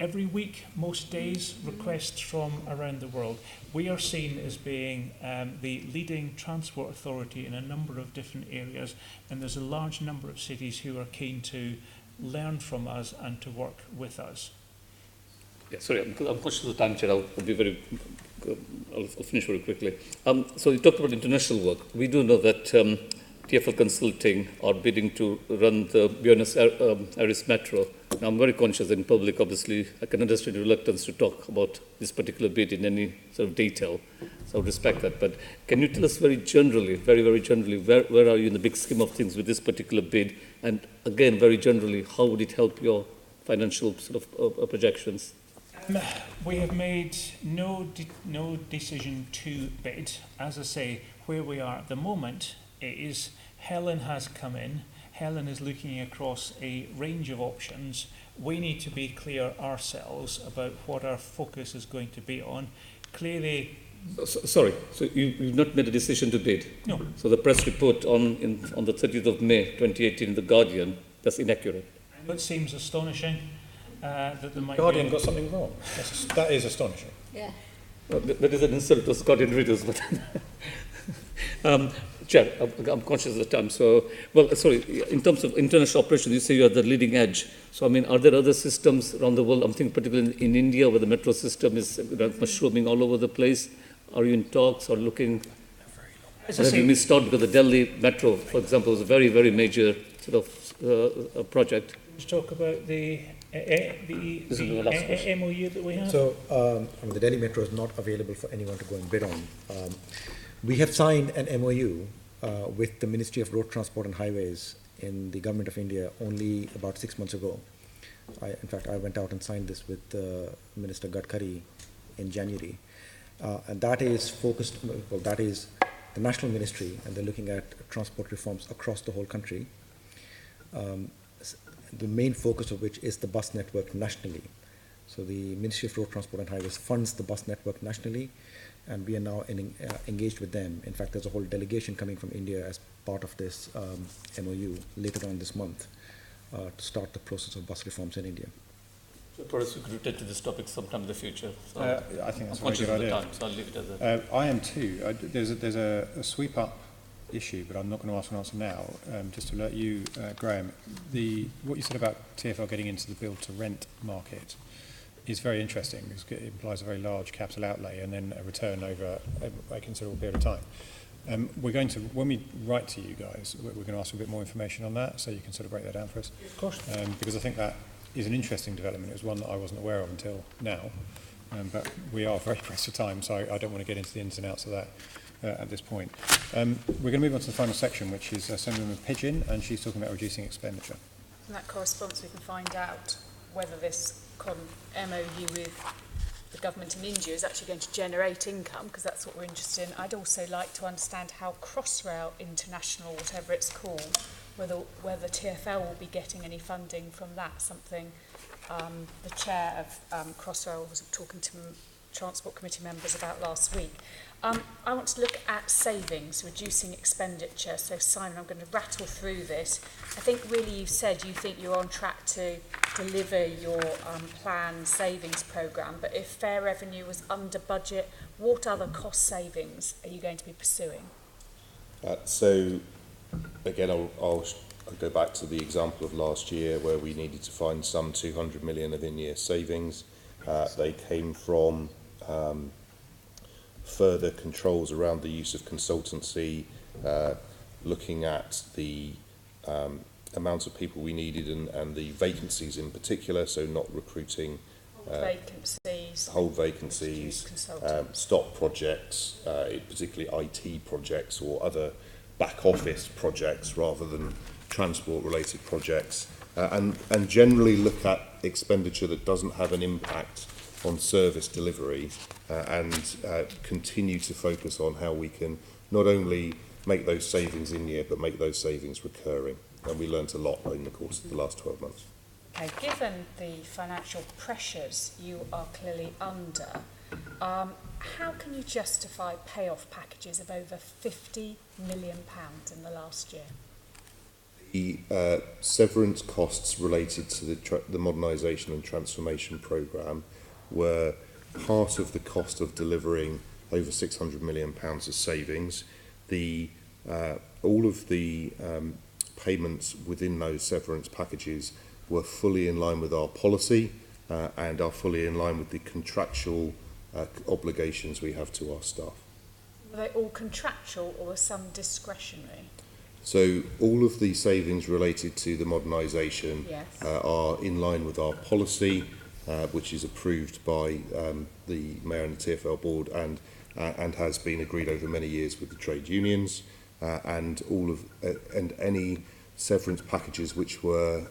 every week, most days, requests from around the world. We are seen as being the leading transport authority in a number of different areas, and there's a large number of cities who are keen to learn from us and to work with us. Yeah, sorry, I'm conscious of the time, Chair. I'll be very. I'll finish very quickly. So you talked about international work. We do know that TfL Consulting are bidding to run the Buenos Aires Metro. Now, I'm very conscious in public, obviously, I can understand your reluctance to talk about this particular bid in any sort of detail, so I would respect that. But can you tell us very generally, very, very generally, where are you in the big scheme of things with this particular bid? And again, very generally, how would it help your financial sort of projections? We have made no decision to bid. As I say, where we are at the moment is Helen has come in. Helen is looking across a range of options. We need to be clear ourselves about what our focus is going to be on. Clearly... Sorry, so you've not made a decision to bid? No. So the press report on the 30th of May 2018 in The Guardian, that's inaccurate? It seems astonishing that there might Guardian be... got something wrong. That is astonishing. Yeah. Well, that is an insult to Guardian readers, but... Chair, I'm conscious of the time. So, well, sorry, in terms of international operations, you say you are the leading edge. So, I mean, are there other systems around the world? I'm thinking particularly in India, where the metro system is mushrooming all over the place. Are you in talks or looking? Have you missed out because the Delhi metro, for example, was a very, very major sort of project? Let's talk about the MOU that we have. So, the Delhi metro is not available for anyone to go and bid on. We have signed an MOU with the Ministry of Road Transport and Highways in the Government of India only about 6 months ago. In fact, I went out and signed this with Minister Gadkari in January. And that is focused, well, that is the national ministry, and they're looking at transport reforms across the whole country. The main focus of which is the bus network nationally. So the Ministry of Road Transport and Highways funds the bus network nationally, and we are now engaged with them. In fact, there's a whole delegation coming from India as part of this MOU later on this month to start the process of bus reforms in India. So, perhaps we could return to this topic sometime in the future. So I think that's I'm a very good idea. Time, so I'll leave it as that. I am too. There's a sweep up issue, but I'm not going to ask for an answer now. Just to alert you, Graeme, what you said about TfL getting into the build to rent market is very interesting because it implies a very large capital outlay and then a return over a considerable period of time. We're going to, when we write to you guys, we're going to ask for a bit more information on that, so you can sort of break that down for us. Of course. Because I think that is an interesting development. It was one that I wasn't aware of until now, but we are very pressed for time, so I don't want to get into the ins and outs of that at this point. We're going to move on to the final section, which is Assemblywoman Pidgeon, and she's talking about reducing expenditure. In that correspondence, we can find out whether this MOU with the government in India is actually going to generate income, because that's what we're interested in. I'd also like to understand how Crossrail International, whatever it's called, whether TfL will be getting any funding from that, something the chair of Crossrail was talking to Transport Committee members about last week. I want to look at savings, reducing expenditure. So Simon, I'm going to rattle through this. I think really you've said you think you're on track to deliver your planned savings programme, but if fare revenue was under budget, what other cost savings are you going to be pursuing? So again, I'll go back to the example of last year where we needed to find some 200 million of in-year savings. They came from further controls around the use of consultancy, looking at the amount of people we needed and the vacancies in particular, so not recruiting hold vacancies, stop projects, particularly IT projects or other back office projects rather than transport related projects, and generally look at expenditure that doesn't have an impact on service delivery, and continue to focus on how we can not only make those savings in year but make those savings recurring. And we learnt a lot in the course of the last 12 months. Okay, given the financial pressures you are clearly under, how can you justify payoff packages of over £50 million in the last year? The severance costs related to the modernisation and transformation programme were part of the cost of delivering over £600 million of savings. All of the payments within those severance packages were fully in line with our policy and are fully in line with the contractual obligations we have to our staff. Were they all contractual or were some discretionary? So all of the savings related to the modernisation are in line with our policy, which is approved by the Mayor and the TfL board and has been agreed over many years with the trade unions, and any severance packages which were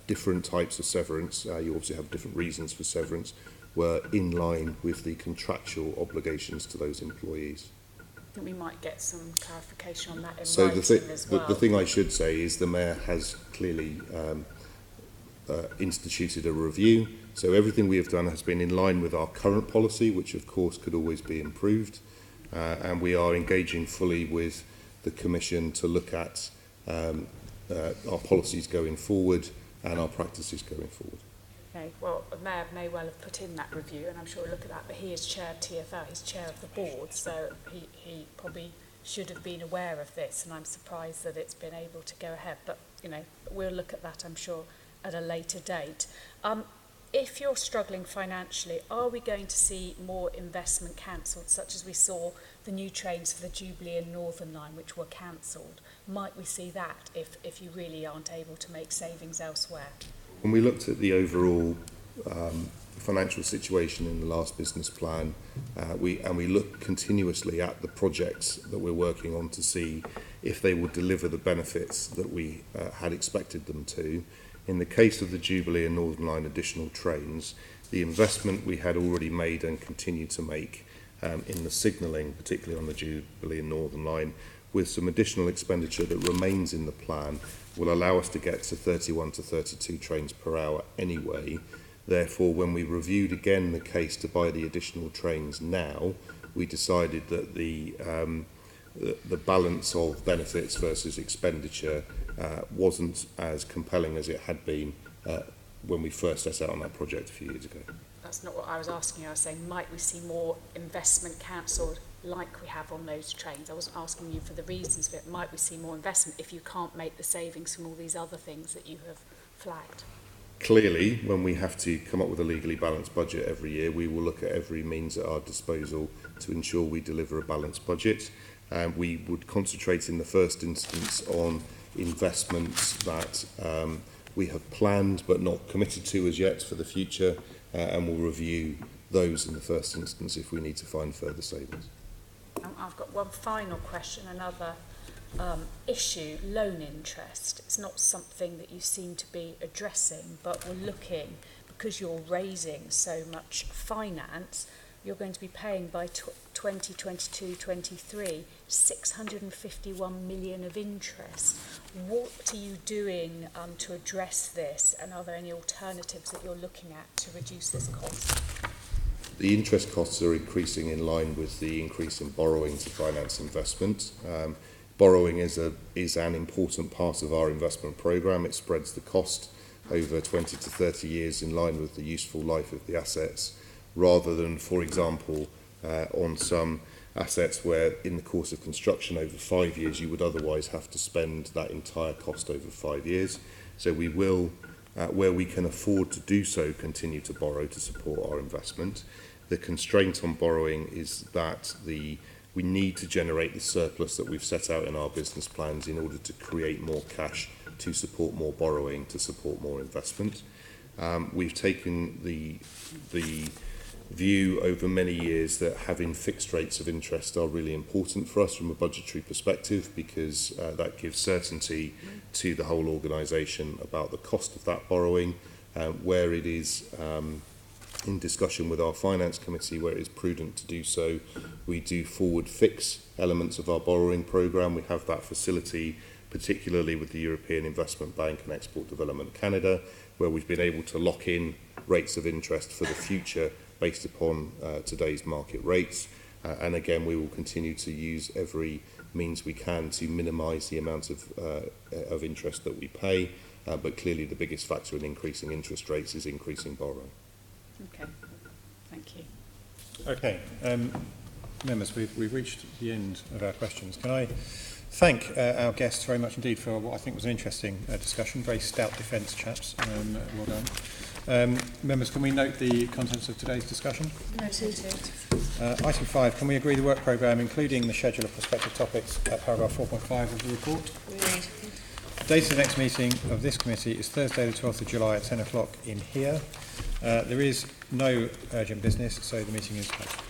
different types of severance, you obviously have different reasons for severance, were in line with the contractual obligations to those employees. I think we might get some clarification on that in writing as well. The thing I should say is the Mayor has clearly instituted a review, so everything we have done has been in line with our current policy, which of course could always be improved, and we are engaging fully with the Commission to look at our policies going forward and our practices going forward. Okay, well, the Mayor may well have put in that review, and I'm sure we'll look at that, but he is chair of TfL, he's chair of the board, so he probably should have been aware of this, and I'm surprised that it's been able to go ahead, but, you know, we'll look at that, I'm sure, at a later date. If you're struggling financially, are we going to see more investment cancelled, such as we saw the new trains for the Jubilee and Northern Line, which were cancelled? Might we see that if you really aren't able to make savings elsewhere? When we looked at the overall financial situation in the last business plan, we look continuously at the projects that we're working on to see if they would deliver the benefits that we had expected them to. In the case of the Jubilee and Northern Line additional trains, the investment we had already made and continue to make in the signalling, particularly on the Jubilee and Northern Line, with some additional expenditure that remains in the plan, will allow us to get to 31 to 32 trains per hour anyway. Therefore, when we reviewed again the case to buy the additional trains now, we decided that the balance of benefits versus expenditure wasn't as compelling as it had been when we first set out on that project a few years ago. That's not what I was asking you. I was saying, might we see more investment cancelled like we have on those trains? I wasn't asking you for the reasons, but might we see more investment if you can't make the savings from all these other things that you have flagged? Clearly, when we have to come up with a legally balanced budget every year, we will look at every means at our disposal to ensure we deliver a balanced budget. We would concentrate in the first instance on investments that we have planned but not committed to as yet for the future, and we'll review those in the first instance if we need to find further savings. I've got one final question, another issue, loan interest. It's not something that you seem to be addressing, but we're looking, because you're raising so much finance, you're going to be paying by 2022-23 651 million of interest. What are you doing to address this, and are there any alternatives that you're looking at to reduce this cost? The interest costs are increasing in line with the increase in borrowing to finance investment. Borrowing is an important part of our investment programme. It spreads the cost over 20 to 30 years in line with the useful life of the assets, rather than, for example, on some assets where in the course of construction over 5 years you would otherwise have to spend that entire cost over 5 years. So we will, where we can afford to do so, continue to borrow to support our investment. The constraint on borrowing is that we need to generate the surplus that we've set out in our business plans in order to create more cash to support more borrowing, to support more investment. We've taken the view over many years that having fixed rates of interest are really important for us from a budgetary perspective, because that gives certainty to the whole organisation about the cost of that borrowing, where it is in discussion with our finance committee, where it is prudent to do so. We do forward fix elements of our borrowing programme. We have that facility, particularly with the European Investment Bank and Export Development Canada, where we've been able to lock in rates of interest for the future based upon today's market rates. And again, we will continue to use every means we can to minimise the amount of interest that we pay. But clearly the biggest factor in increasing interest rates is increasing borrowing. Okay, thank you. Okay, members, we've reached the end of our questions. Can I thank our guests very much indeed for what I think was an interesting discussion. Very stout defence, chaps. Well done. Members, can we note the contents of today's discussion? Noted. Item 5, can we agree the work programme, including the schedule of prospective topics at paragraph 4.5 of the report? Agreed. The date of the next meeting of this committee is Thursday the 12th of July at 10 o'clock in here. There is no urgent business, so the meeting is closed.